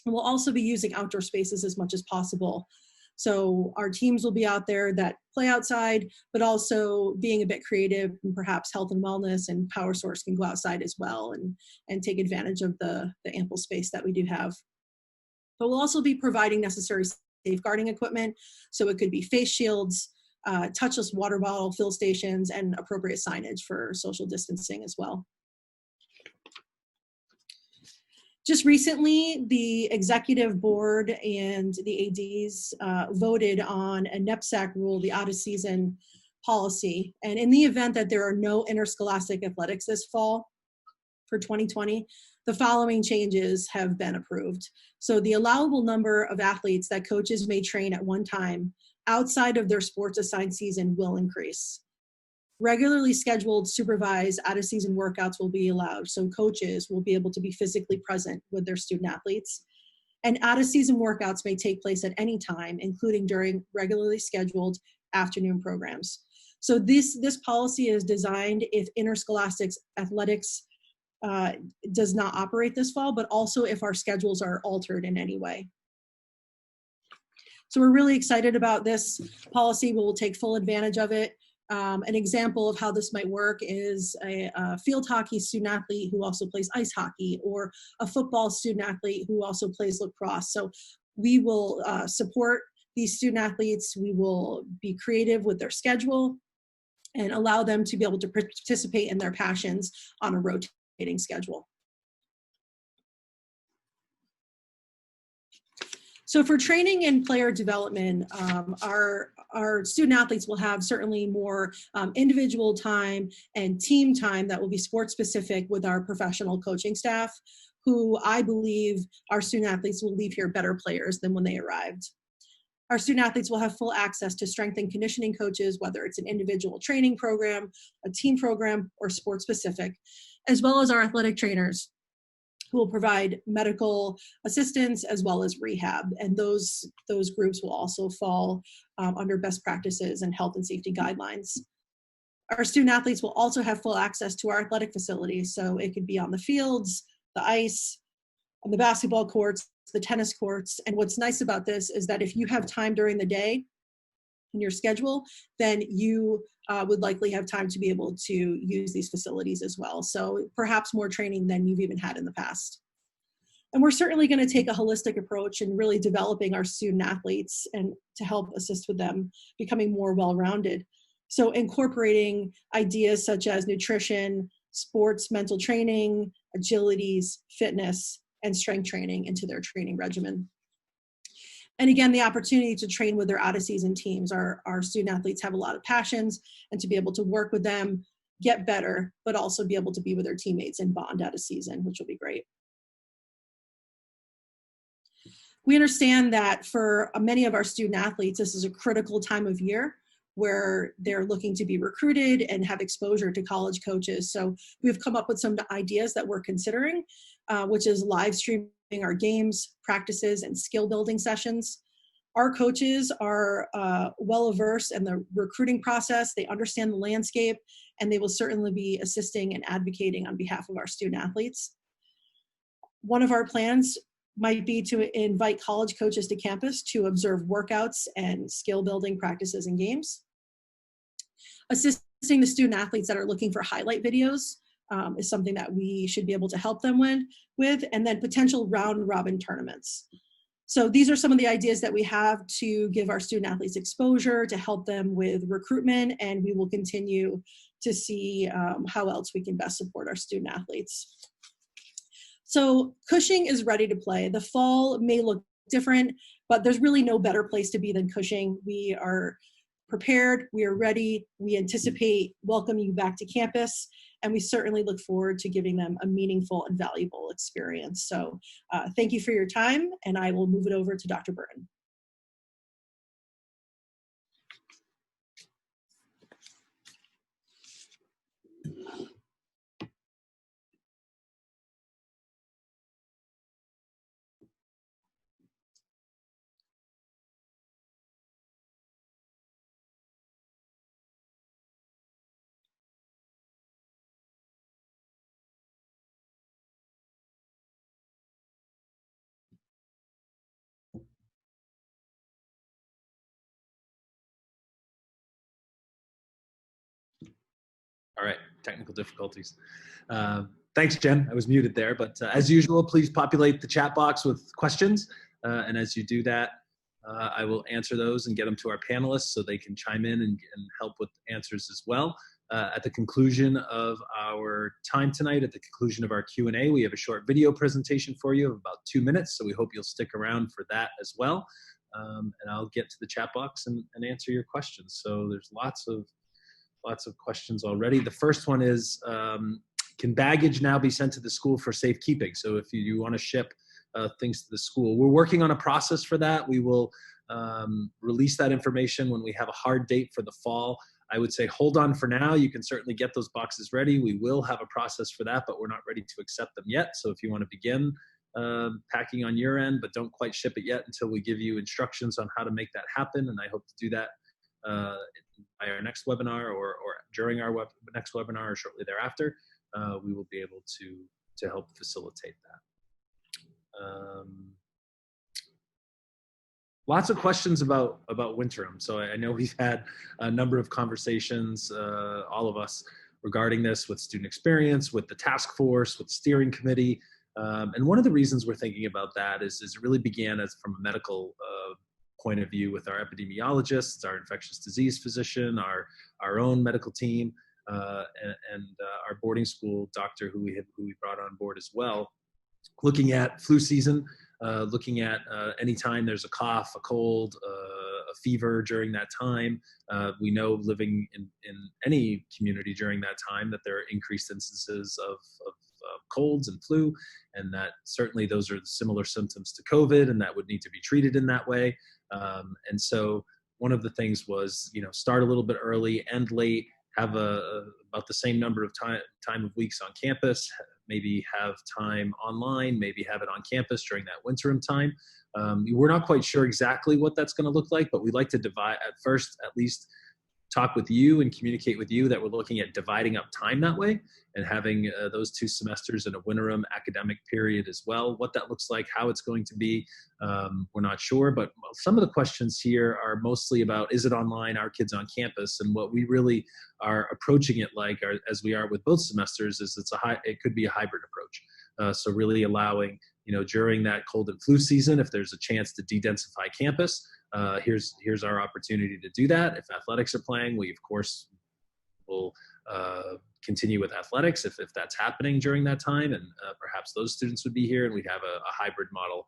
And we'll also be using outdoor spaces as much as possible. So our teams will be out there that play outside, but also being a bit creative, and perhaps health and wellness and Power Source can go outside as well and take advantage of the ample space that we do have. But we'll also be providing necessary safeguarding equipment. So it could be face shields, touchless water bottle fill stations, and appropriate signage for social distancing as well. Just recently, the executive board and the ADs voted on a NEPSAC rule, the out of season policy. And in the event that there are no interscholastic athletics this fall for 2020, the following changes have been approved. So the allowable number of athletes that coaches may train at one time outside of their sports assigned season will increase. Regularly scheduled, supervised out-of-season workouts will be allowed, so coaches will be able to be physically present with their student athletes. And out-of-season workouts may take place at any time, including during regularly scheduled afternoon programs. So this policy is designed if interscholastic athletics does not operate this fall, but also if our schedules are altered in any way. So we're really excited about this policy. We will take full advantage of it. An example of how this might work is a field hockey student athlete who also plays ice hockey, or a football student athlete who also plays lacrosse. So we will support these student athletes. We will be creative with their schedule and allow them to be able to participate in their passions on a rotating schedule. So for training and player development, our student athletes will have certainly more individual time and team time that will be sport specific with our professional coaching staff, who I believe our student athletes will leave here better players than when they arrived. Our student athletes will have full access to strength and conditioning coaches, whether it's an individual training program, a team program, or sport specific, as well as our athletic trainers, who will provide medical assistance as well as rehab. And those groups will also fall under best practices and health and safety guidelines. Our student athletes will also have full access to our athletic facilities. So it could be on the fields, the ice, on the basketball courts, the tennis courts. And what's nice about this is that if you have time during the day in your schedule, then you would likely have time to be able to use these facilities as well. So perhaps more training than you've even had in the past. And we're certainly going to take a holistic approach in really developing our student athletes and to help assist with them becoming more well-rounded. So incorporating ideas such as nutrition, sports, mental training, agilities, fitness, and strength training into their training regimen. And again, the opportunity to train with their out-of-season teams. Our student athletes have a lot of passions, and to be able to work with them, get better, but also be able to be with their teammates and bond out of season, which will be great. We understand that for many of our student athletes, this is a critical time of year where they're looking to be recruited and have exposure to college coaches. So we've come up with some ideas that we're considering, which is live streaming our games, practices, and skill building sessions. Our coaches are well versed in the recruiting process. They understand the landscape, and they will certainly be assisting and advocating on behalf of our student athletes. One of our plans might be to invite college coaches to campus to observe workouts and skill building practices and games. Assisting the student athletes that are looking for highlight videos is something that we should be able to help them with, and then potential round robin tournaments. So these are some of the ideas that we have to give our student athletes exposure, to help them with recruitment, and we will continue to see how else we can best support our student athletes. So Cushing is ready to play. The fall may look different, but there's really no better place to be than Cushing. We are prepared, we are ready, we anticipate welcoming you back to campus, and we certainly look forward to giving them a meaningful and valuable experience. So thank you for your time, and I will move it over to Dr. Bertin. All right, technical difficulties. Thanks, Jen. I was muted there, but as usual, please populate the chat box with questions. And as you do that, I will answer those and get them to our panelists so they can chime in and help with answers as well. At the conclusion of our time tonight, at the conclusion of our Q&A, we have a short video presentation for you of about 2 minutes, so we hope you'll stick around for that as well. And I'll get to the chat box and answer your questions. So there's lots of questions already. The first one is, can baggage now be sent to the school for safekeeping? So if you want to ship things to the school, we're working on a process for that. We will release that information when we have a hard date for the fall. I would say hold on for now. You can certainly get those boxes ready. We will have a process for that, but we're not ready to accept them yet. So if you want to begin packing on your end, but don't quite ship it yet until we give you instructions on how to make that happen, and I hope to do that by our next webinar or during our next webinar or shortly thereafter, we will be able to help facilitate that. Lots of questions about Winterim. So I know we've had a number of conversations, all of us, regarding this with student experience, with the task force, with the steering committee. And one of the reasons we're thinking about that is it really began as from a medical point of view with our epidemiologists, our infectious disease physician, our own medical team, and our boarding school doctor who we brought on board as well, looking at flu season, looking at any time there's a cough, a cold, a fever during that time. We know living in any community during that time that there are increased instances of colds and flu, and that certainly those are similar symptoms to COVID, and that would need to be treated in that way. And so one of the things was, start a little bit early, end late, have about the same number of time of weeks on campus, maybe have time online, maybe have it on campus during that Winterim time. We're not quite sure exactly what that's going to look like, but we'd like to divide at first, at least talk with you and communicate with you that we're looking at dividing up time that way and having those 2 semesters in a Winterim academic period as well. What that looks like, how it's going to be, we're not sure, but some of the questions here are mostly about, is it online, our kids on campus? And what we really are approaching it like, as we are with both semesters, is it could be a hybrid approach. So really allowing, during that cold and flu season, if there's a chance to de-densify campus, here's our opportunity to do that. If athletics are playing, we of course will continue with athletics if that's happening during that time, and perhaps those students would be here, and we'd have a hybrid model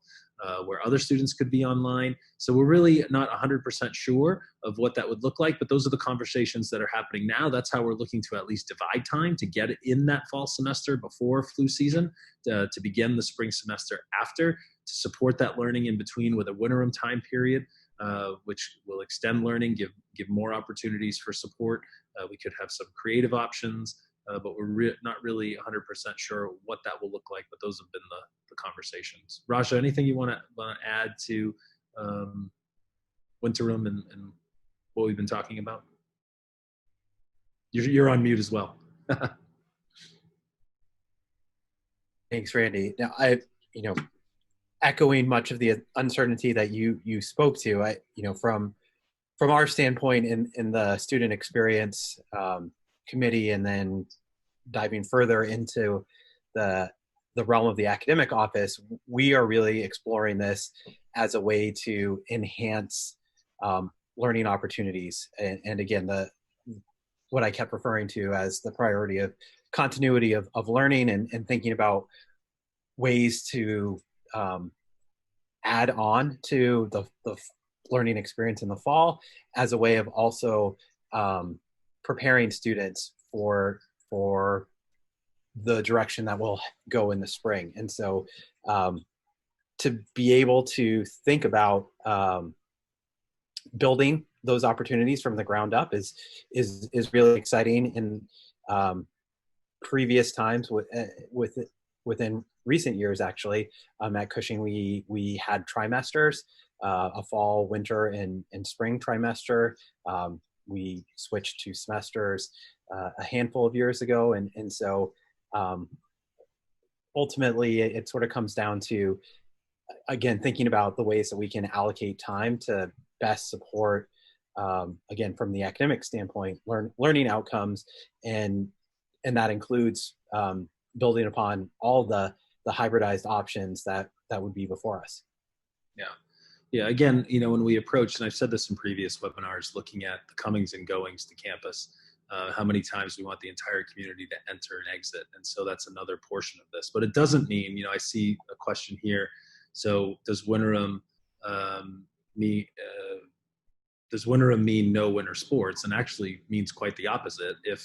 where other students could be online. So we're really not 100% sure of what that would look like, but those are the conversations that are happening now. That's how we're looking to at least divide time to get it in that fall semester before flu season, to begin the spring semester after, to support that learning in between with a Winterim time period, which will extend learning, give more opportunities for support. We could have some creative options, but we're not really 100% sure what that will look like, but those have been the conversations. Raja, anything you want to add to Winterim and what we've been talking about? You're on mute as well. Thanks, Randy. Now, echoing much of the uncertainty that you spoke to, from our standpoint in the student experience committee, and then diving further into the realm of the academic office, we are really exploring this as a way to enhance learning opportunities. And again, what I kept referring to as the priority of continuity of learning, and thinking about ways to add on to the learning experience in the fall, as a way of also preparing students for the direction that will go in the spring. And so to be able to think about building those opportunities from the ground up is really exciting. In previous times within recent years, actually, at Cushing, we had trimesters, a fall, winter, and spring trimester. We switched to semesters a handful of years ago, and so ultimately it sort of comes down to, again, thinking about the ways that we can allocate time to best support, again, from the academic standpoint, learning outcomes, and that includes building upon all the hybridized options that would be before us. Yeah. Again, when we approach, and I've said this in previous webinars, looking at the comings and goings to campus, how many times we want the entire community to enter and exit. And so that's another portion of this. But it doesn't mean, I see a question here. So does winterim mean no winter sports? And actually means quite the opposite. If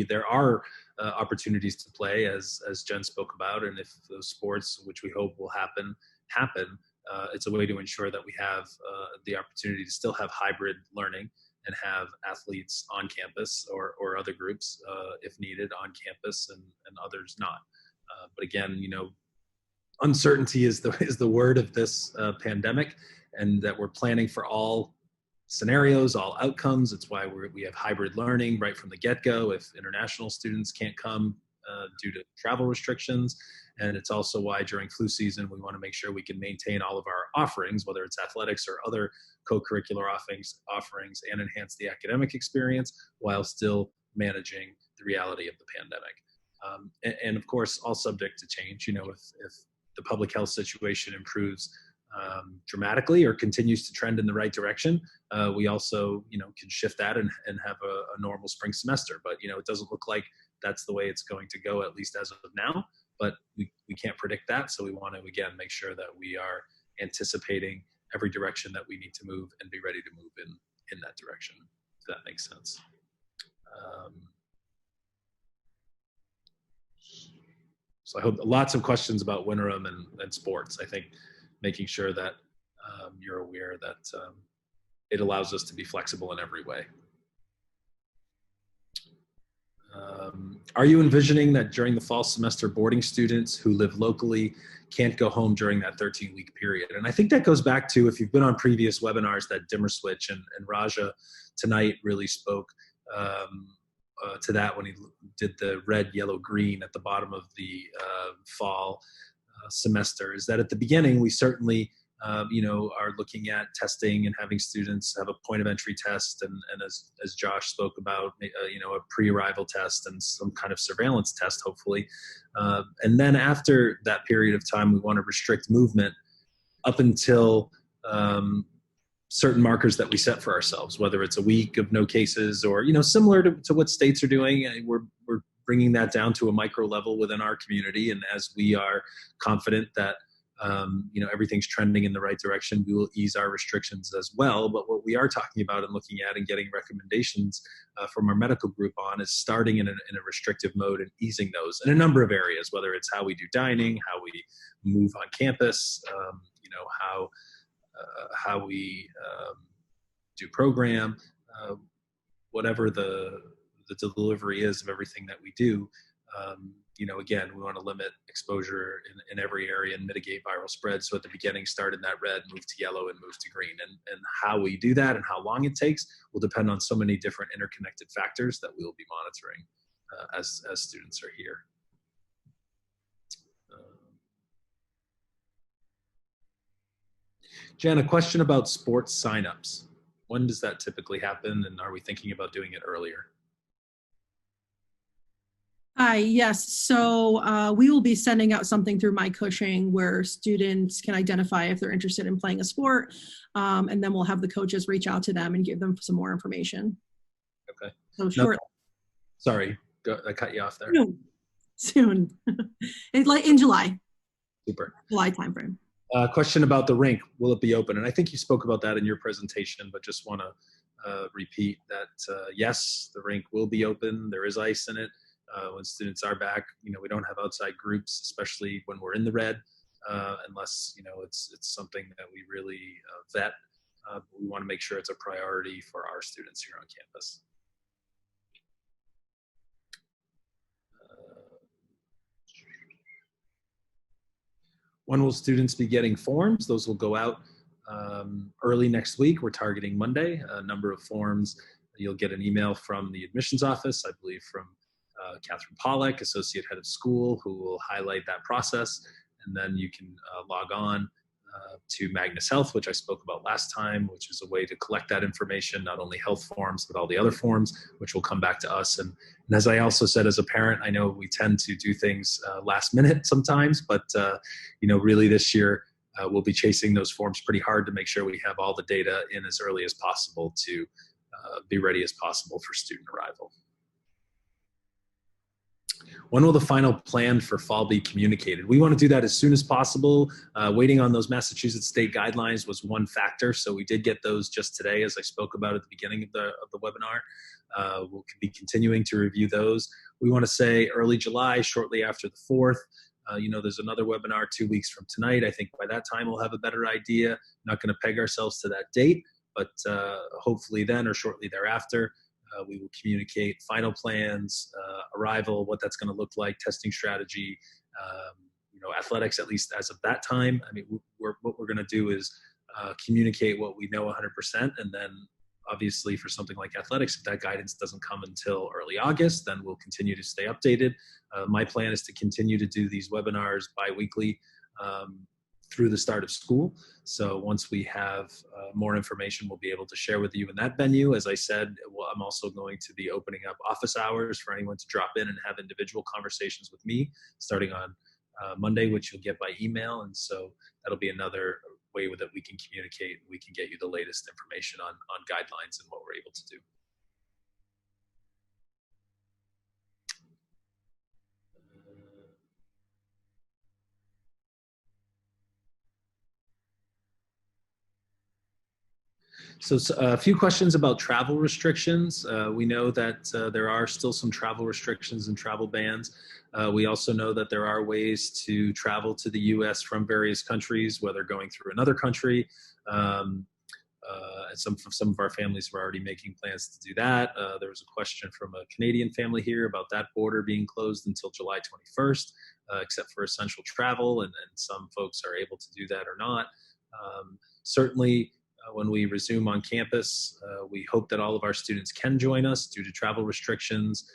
there are opportunities to play, as Jen spoke about, and if those sports, which we hope will happen, it's a way to ensure that we have the opportunity to still have hybrid learning and have athletes on campus or other groups, if needed, on campus, and others not. But again, uncertainty is the word of this pandemic, and that we're planning for all scenarios, all outcomes. It's why we have hybrid learning right from the get-go if international students can't come due to travel restrictions. And it's also why during flu season, we want to make sure we can maintain all of our offerings, whether it's athletics or other co-curricular offerings, and enhance the academic experience while still managing the reality of the pandemic. And of course, all subject to change. If the public health situation improves dramatically or continues to trend in the right direction, we also, can shift that and have a normal spring semester. But, it doesn't look like that's the way it's going to go, at least as of now. But we can't predict that. So we want to, again, make sure that we are anticipating every direction that we need to move and be ready to move in that direction, if that makes sense. So I hope lots of questions about winterim and sports. I think making sure that you're aware that it allows us to be flexible in every way. Are you envisioning that during the fall semester, boarding students who live locally can't go home during that 13-week period? And I think that goes back to, if you've been on previous webinars, that dimmer switch, and Raja tonight really spoke to that when he did the red, yellow, green at the bottom of the fall semester, is that at the beginning, we certainly are looking at testing and having students have a point of entry test, and as Josh spoke about, a pre-arrival test and some kind of surveillance test, hopefully. And then after that period of time, we want to restrict movement up until certain markers that we set for ourselves, whether it's a week of no cases or, similar to what states are doing. We're bringing that down to a micro level within our community. And as we are confident that everything's trending in the right direction, we will ease our restrictions as well. But what we are talking about and looking at and getting recommendations from our medical group on is starting in a restrictive mode and easing those in a number of areas, whether it's how we do dining, how we move on campus, how we do program, whatever the delivery is of everything that we do. again, we want to limit exposure in every area and mitigate viral spread. So at the beginning, start in that red, move to yellow, and move to green. And how we do that and how long it takes will depend on so many different interconnected factors that we will be monitoring as students are here. Jen, a question about sports signups. When does that typically happen, and are we thinking about doing it earlier? Yes, so we will be sending out something through My Cushing where students can identify if they're interested in playing a sport, and then we'll have the coaches reach out to them and give them some more information. Okay. So short. Sorry, I cut you off there. Soon. In July. Super. July timeframe. Question about the rink. Will it be open? And I think you spoke about that in your presentation, but just want to repeat that, yes, the rink will be open. There is ice in it. When students are back, we don't have outside groups, especially when we're in the red, unless, it's something that we really vet. We want to make sure it's a priority for our students here on campus. When will students be getting forms? Those will go out early next week. We're targeting Monday. A number of forms. You'll get an email from the admissions office, I believe from Catherine Pollack, Associate Head of School, who will highlight that process. And then you can log on to Magnus Health, which I spoke about last time, which is a way to collect that information, not only health forms, but all the other forms, which will come back to us. And as I also said, as a parent, I know we tend to do things last minute sometimes, but really this year, we'll be chasing those forms pretty hard to make sure we have all the data in as early as possible to be ready as possible for student arrival. When will the final plan for fall be communicated? We want to do that as soon as possible. Waiting on those Massachusetts state guidelines was one factor. So we did get those just today, as I spoke about at the beginning of the webinar. We'll be continuing to review those. We want to say early July, shortly after the 4th. There's another webinar 2 weeks from tonight. I think by that time we'll have a better idea. Not going to peg ourselves to that date, but hopefully then or shortly thereafter. We will communicate final plans, arrival, what that's going to look like, testing strategy, athletics, at least as of that time. I mean, what we're going to do is communicate what we know 100%. And then obviously for something like athletics, if that guidance doesn't come until early August, then we'll continue to stay updated. My plan is to continue to do these webinars bi-weekly through the start of school. So once we have more information, we'll be able to share with you in that venue. As I said, I'm also going to be opening up office hours for anyone to drop in and have individual conversations with me starting on Monday, which you'll get by email. And so that'll be another way that we can communicate. We can get you the latest information on guidelines and what we're able to do. So a few questions about travel restrictions. We know that there are still some travel restrictions and travel bans. We also know that there are ways to travel to the U.S. from various countries, whether going through another country. And some of our families were already making plans to do that. There was a question from a Canadian family here about that border being closed until July 21st, except for essential travel, and some folks are able to do that or not. Certainly, when we resume on campus, we hope that all of our students can join us due to travel restrictions.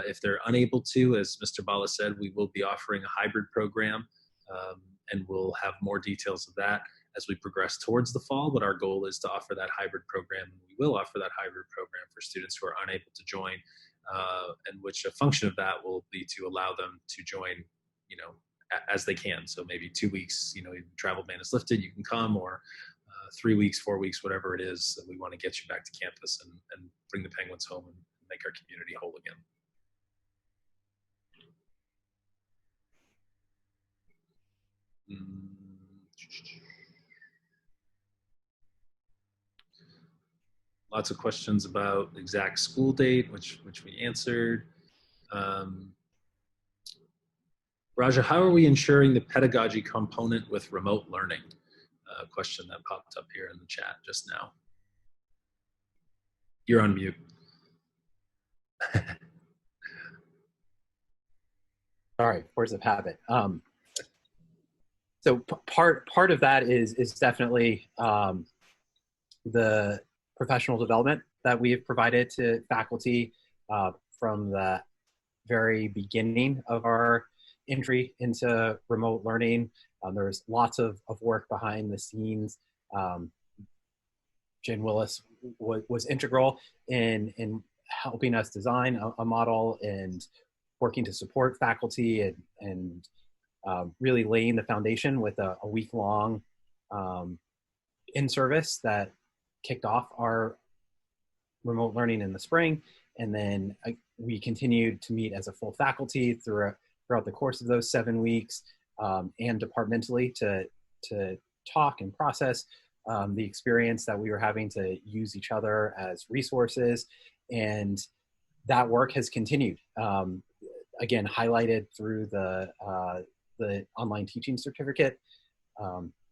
If they're unable to, as Mr. Bala said, we will be offering a hybrid program, and we'll have more details of that as we progress towards the fall. But our goal is to offer that hybrid program, and we will offer that hybrid program for students who are unable to join, and which a function of that will be to allow them to join, as they can. So maybe 2 weeks, travel ban is lifted, you can come, or 3 weeks, 4 weeks, whatever it is. We want to get you back to campus and bring the Penguins home and make our community whole again. Lots of questions about exact school date, which we answered. Raja, how are we ensuring the pedagogy component with remote learning? A question that popped up here in the chat just now. You're on mute. sorry, force of habit. So part of that is definitely the professional development that we have provided to faculty from the very beginning of our entry into remote learning. There's lots of work behind the scenes. Jen Willis was integral in helping us design a model and working to support faculty and really laying the foundation with a week-long in-service that kicked off our remote learning in the spring. And then we continued to meet as a full faculty throughout the course of those 7 weeks, and departmentally to talk and process the experience that we were having to use each other as resources. And that work has continued, again, highlighted through the online teaching certificate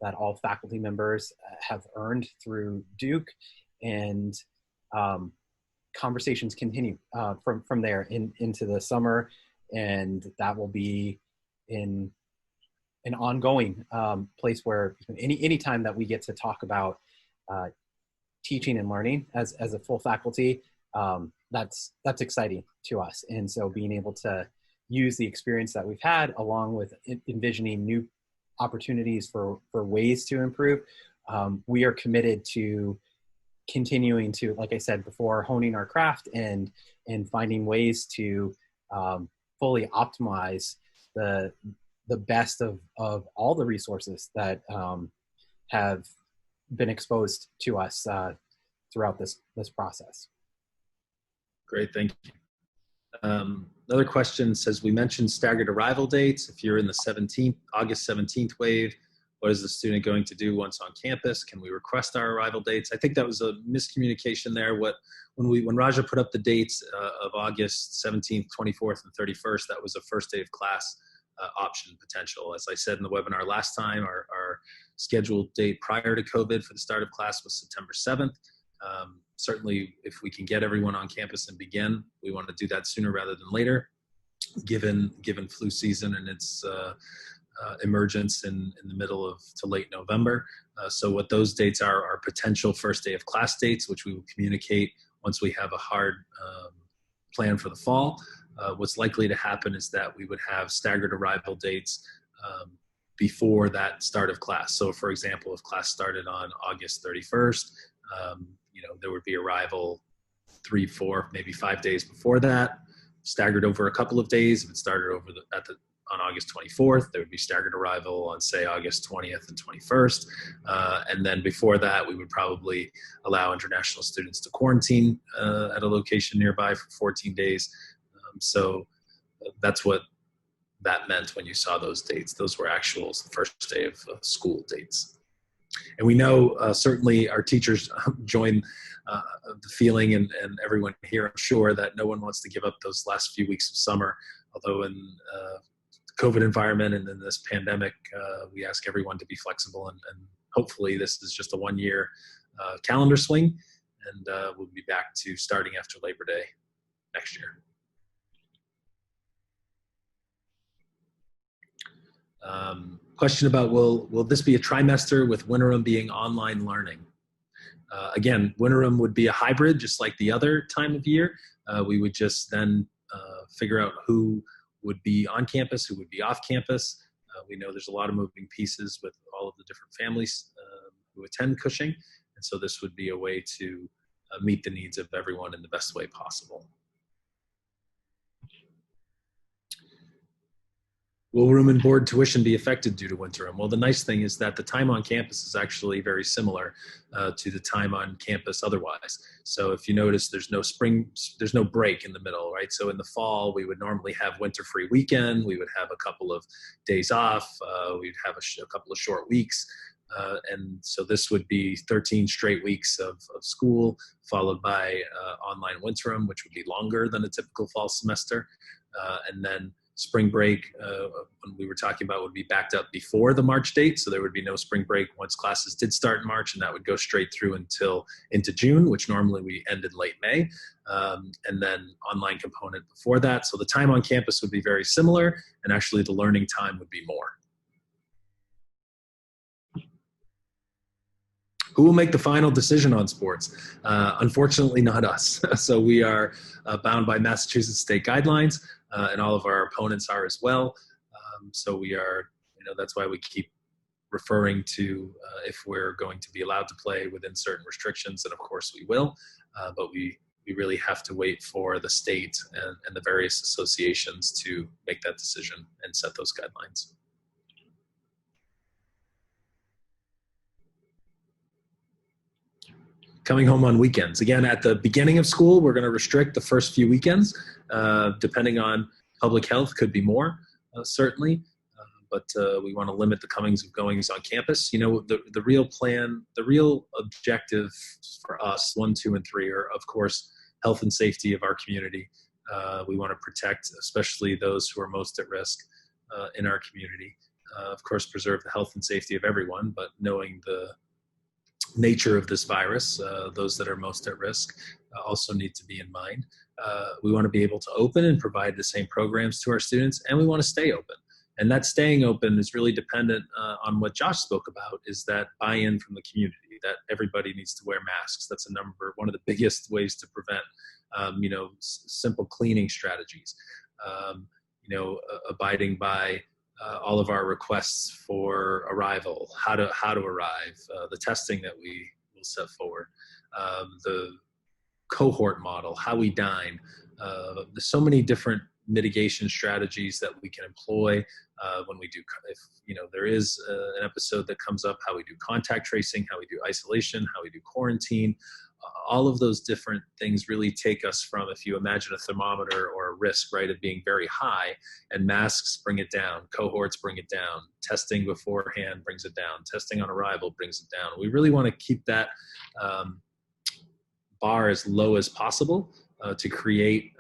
that all faculty members have earned through Duke. And conversations continue from there into the summer, and that will be in an ongoing place where any time that we get to talk about teaching and learning as a full faculty, that's exciting to us. And so being able to use the experience that we've had along with envisioning new opportunities for ways to improve, we are committed to continuing to, like I said before, honing our craft and finding ways to fully optimize the best of all the resources that have been exposed to us throughout this process. Great, thank you. Another question says, we mentioned staggered arrival dates. If you're in the August 17th wave, what is the student going to do once on campus? Can we request our arrival dates? I think that was a miscommunication there. When Raja put up the dates of August 17th, 24th, and 31st, that was a first day of class option potential. As I said in the webinar last time, our scheduled date prior to COVID for the start of class was September 7th. Certainly, if we can get everyone on campus and begin, we want to do that sooner rather than later, given flu season and its emergence in the middle to late November. So what those dates are potential first day of class dates, which we will communicate once we have a hard plan for the fall. What's likely to happen is that we would have staggered arrival dates before that start of class. So for example, if class started on August 31st, there would be arrival 3, 4, maybe 5 days before that, staggered over a couple of days. If it started on August 24th, there would be staggered arrival on, say, August 20th and 21st. And then before that, we would probably allow international students to quarantine at a location nearby for 14 days. So that's what that meant when you saw those dates. Those were actual first day of school dates. And we know certainly our teachers join the feeling, and everyone here, I'm sure, that no one wants to give up those last few weeks of summer. Although in COVID environment and in this pandemic, we ask everyone to be flexible, and hopefully this is just a 1-year calendar swing, and we'll be back to starting after Labor Day next year. Question about will this be a trimester with Winterim being online learning? Again, Winterim would be a hybrid, just like the other time of year. We would just then figure out who would be on campus, who would be off campus. We know there's a lot of moving pieces with all of the different families who attend Cushing, and so this would be a way to meet the needs of everyone in the best way possible. Will room and board tuition be affected due to Winterim? Well, the nice thing is that the time on campus is actually very similar to the time on campus otherwise. So if you notice, there's no break in the middle, right? So in the fall, we would normally have winter-free weekend. We would have a couple of days off. We'd have a couple of short weeks. And so this would be 13 straight weeks of school, followed by online Winterim, which would be longer than a typical fall semester. And then spring break, when we were talking about, would be backed up before the March date. So there would be no spring break once classes did start in March, and that would go straight through into June, which normally we end in late May. And then online component before that. So the time on campus would be very similar, and actually the learning time would be more. Who will make the final decision on sports? Unfortunately, not us. So we are bound by Massachusetts state guidelines, and all of our opponents are as well. So we are, that's why we keep referring to if we're going to be allowed to play within certain restrictions, and of course we will, but we really have to wait for the state and the various associations to make that decision and set those guidelines. Coming home on weekends. Again, at the beginning of school, we're going to restrict the first few weekends. Depending on public health, could be more, certainly. But we want to limit the comings and goings on campus. The real plan, the real objective for us, 1, 2, and 3, are, of course, health and safety of our community. We want to protect, especially those who are most at risk in our community. Of course, preserve the health and safety of everyone, but knowing the nature of this virus, those that are most at risk also need to be in mind. We want to be able to open and provide the same programs to our students, and we want to stay open. And that staying open is really dependent on what Josh spoke about, is that buy-in from the community, that everybody needs to wear masks. That's one of the biggest ways to prevent, simple cleaning strategies, abiding by all of our requests for arrival, how to arrive, the testing that we will set forward, the cohort model, how we dine. There's so many different mitigation strategies that we can employ when we do, if there is an episode that comes up, how we do contact tracing, how we do isolation, how we do quarantine. All of those different things really take us from, if you imagine a thermometer or a risk, right, of being very high, and masks bring it down, cohorts bring it down, testing beforehand brings it down, testing on arrival brings it down. We really want to keep that bar as low as possible to create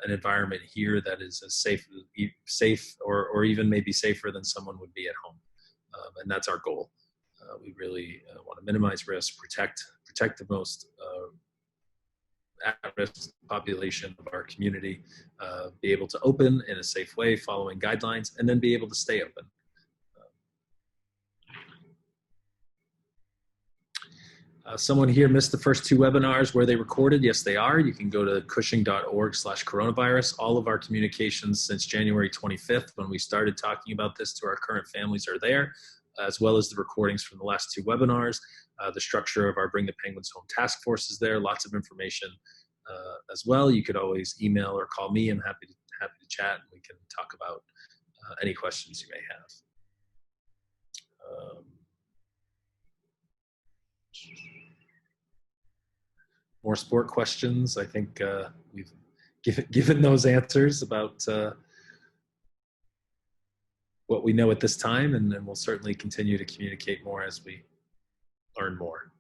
an environment here that is as safe or even maybe safer than someone would be at home. And that's our goal. We really want to minimize risk, protect the most at-risk population of our community, be able to open in a safe way, following guidelines, and then be able to stay open. Someone here missed the first 2 webinars. Where they recorded? Yes, they are. You can go to cushing.org/coronavirus. All of our communications since January 25th, when we started talking about this to our current families, are there, as well as the recordings from the last 2 webinars. The structure of our Bring the Penguins Home task force is there. Lots of information as well. You could always email or call me. I'm happy to chat, and we can talk about any questions you may have. More sport questions. I think we've given those answers about what we know at this time, and we'll certainly continue to communicate more as we learn more.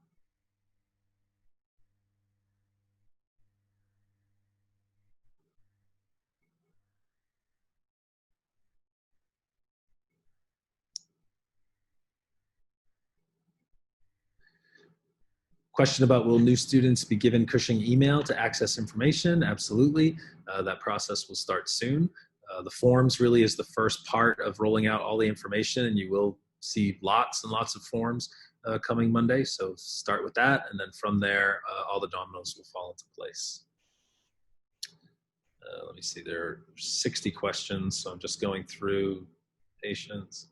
Question about, will new students be given Cushing email to access information? Absolutely. That process will start soon. The forms really is the first part of rolling out all the information, and you will see lots and lots of forms coming Monday. So start with that, and then from there, all the dominoes will fall into place. Let me see, there are 60 questions, so I'm just going through patients.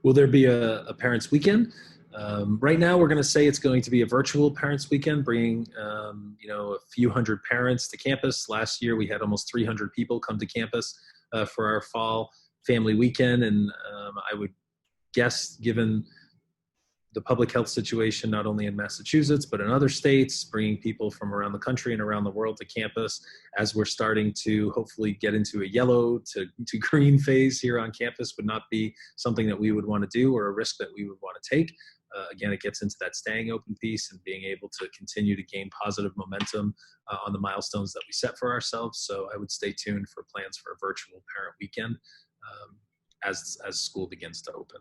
Will there be a parents' weekend? Right now, we're going to say it's going to be a virtual parents' weekend, bringing a few hundred parents to campus. Last year, we had almost 300 people come to campus for our fall family weekend, and I would guess, given the public health situation, not only in Massachusetts, but in other states, bringing people from around the country and around the world to campus, as we're starting to hopefully get into a yellow to green phase here on campus, would not be something that we would want to do or a risk that we would want to take. Again, it gets into that staying open piece and being able to continue to gain positive momentum on the milestones that we set for ourselves. So I would stay tuned for plans for a virtual parent weekend as school begins to open.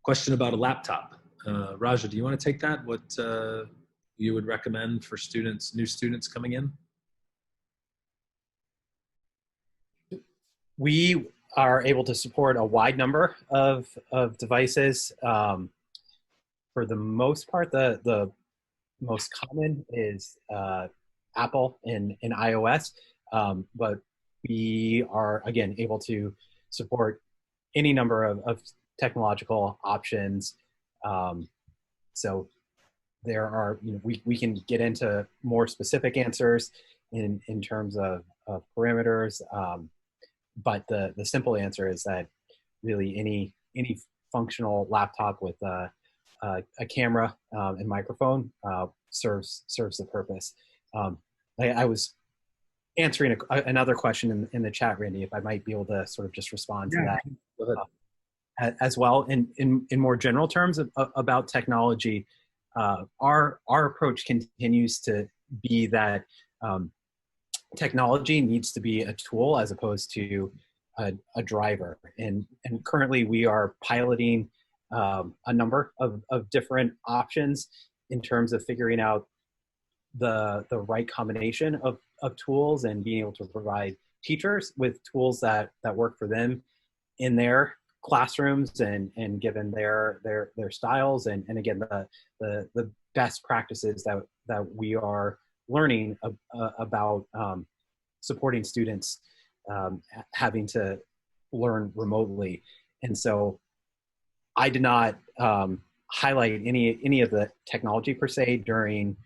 Question about a laptop. Raja, do you want to take that? What you would recommend for students, new students coming in? We are able to support a wide number of devices. For the most part, the most common is Apple in iOS, but we are, again, able to support any number of technological options. So there are, we can get into more specific answers in terms of parameters, but the simple answer is that really any functional laptop with a camera and microphone serves the purpose. I was answering another question in the chat, Randy, if I might be able to sort of just respond to that as well. In more general terms about technology, our approach continues to be that technology needs to be a tool as opposed to a driver. And currently we are piloting a number of different options in terms of figuring out the right combination of tools and being able to provide teachers with tools that work for them in their classrooms and given their styles and again the best practices that we are learning about supporting students having to learn remotely. And so I did not highlight any of the technology per se during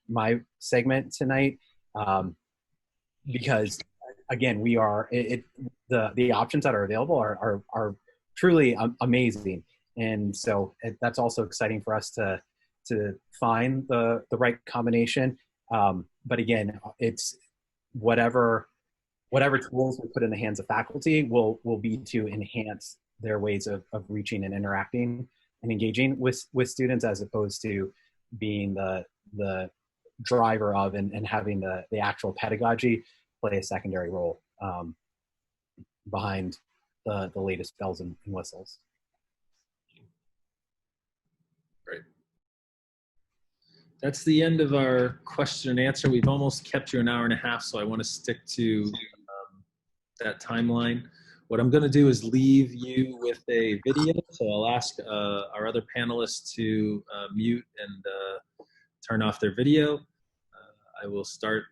my segment tonight because again, we are the options that are available are truly amazing, and so that's also exciting for us to find the right combination. But again, it's whatever tools we put in the hands of faculty will be to enhance their ways of reaching and interacting and engaging with students, as opposed to being the driver of and having the actual pedagogy play a secondary role behind the latest bells and whistles. Great. That's the end of our question and answer. We've almost kept you an hour and a half, so I want to stick to that timeline. What I'm going to do is leave you with a video, so I'll ask our other panelists to mute and turn off their video. I will start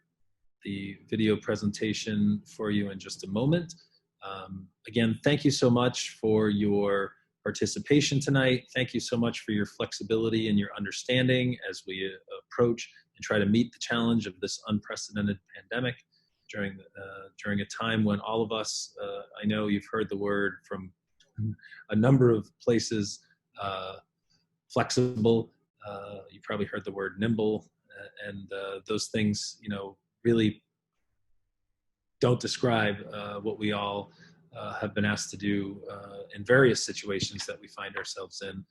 the video presentation for you in just a moment. Again, thank you so much for your participation tonight. Thank you so much for your flexibility and your understanding as we approach and try to meet the challenge of this unprecedented pandemic during a time when all of us, I know you've heard the word from a number of places, flexible, you probably heard the word nimble, and those things, really don't describe what we all have been asked to do in various situations that we find ourselves in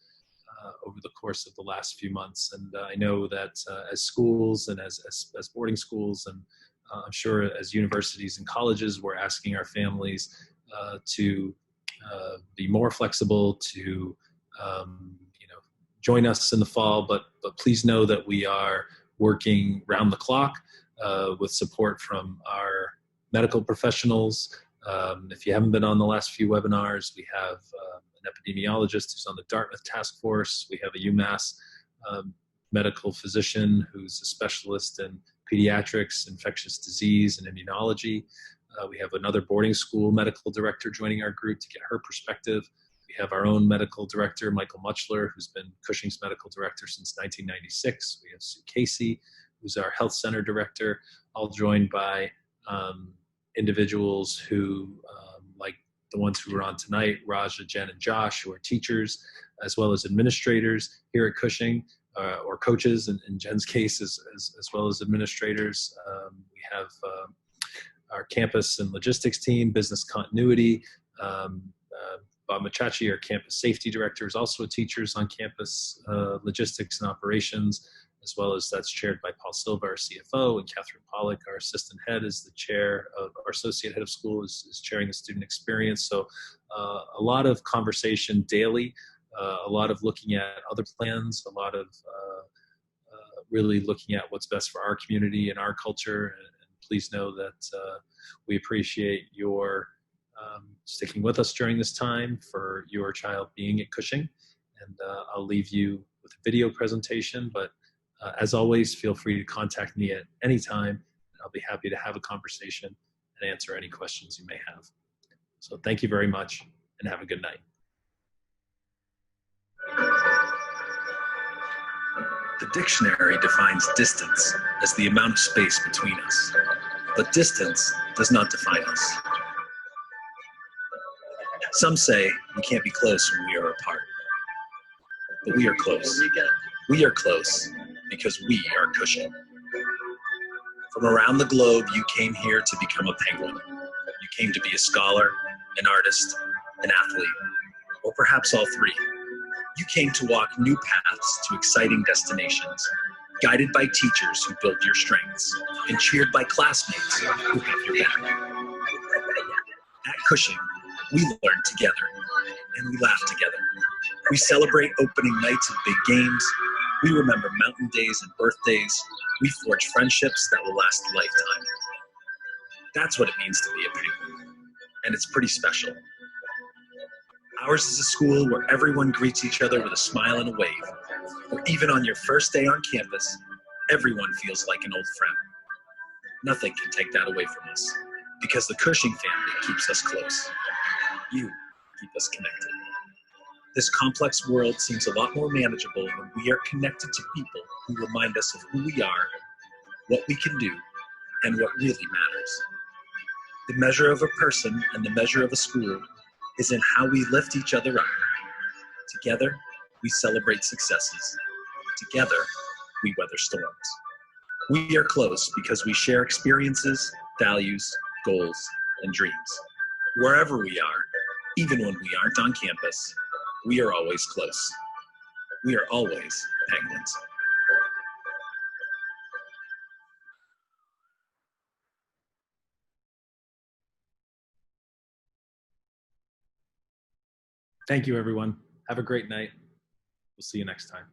over the course of the last few months. And I know that as schools and as boarding schools, and I'm sure as universities and colleges, we're asking our families to be more flexible, to join us in the fall, but please know that we are working round the clock with support from our medical professionals. If you haven't been on the last few webinars, we have an epidemiologist who's on the Dartmouth task force. We have a UMass medical physician who's a specialist in pediatrics, infectious disease, and immunology. We have another boarding school medical director joining our group to get her perspective. We have our own medical director, Michael Muchler, who's been Cushing's medical director since 1996. We have Sue Casey, who's our health center director, all joined by individuals who, like the ones who were on tonight, Raja, Jen, and Josh, who are teachers, as well as administrators here at Cushing. or coaches, in Jen's case, as well as administrators. We have our campus and logistics team, business continuity. Bob Machachi, our campus safety director, is also a teacher on campus logistics and operations, as well as that's chaired by Paul Silva, our CFO, and Catherine Pollock, our assistant head, is the chair of our associate head of school, is chairing the student experience. So a lot of conversation daily, a lot of looking at other plans, a lot of really looking at what's best for our community and our culture. And please know that we appreciate your sticking with us during this time, for your child being at Cushing. And I'll leave you with a video presentation, but as always, feel free to contact me at any time. I'll be happy to have a conversation and answer any questions you may have. So thank you very much, and have a good night. The dictionary defines distance as the amount of space between us, but distance does not define us. Some say we can't be close when we are apart, but we are close. We are close because we are Cushing. From around the globe, you came here to become a penguin. You came to be a scholar, an artist, an athlete, or perhaps all three. You came to walk new paths to exciting destinations, guided by teachers who built your strengths, and cheered by classmates who have your back. At Cushing, we learn together, and we laugh together. We celebrate opening nights of big games. We remember mountain days and birthdays. We forge friendships that will last a lifetime. That's what it means to be a penguin, and it's pretty special. Ours is a school where everyone greets each other with a smile and a wave, where even on your first day on campus, everyone feels like an old friend. Nothing can take that away from us, because the Cushing family keeps us close. You keep us connected. This complex world seems a lot more manageable when we are connected to people who remind us of who we are, what we can do, and what really matters. The measure of a person and the measure of a school is in how we lift each other up. Together, we celebrate successes. Together, we weather storms. We are close because we share experiences, values, goals, and dreams. Wherever we are, even when we aren't on campus, we are always close. We are always penguins. Thank you, everyone. Have a great night. We'll see you next time.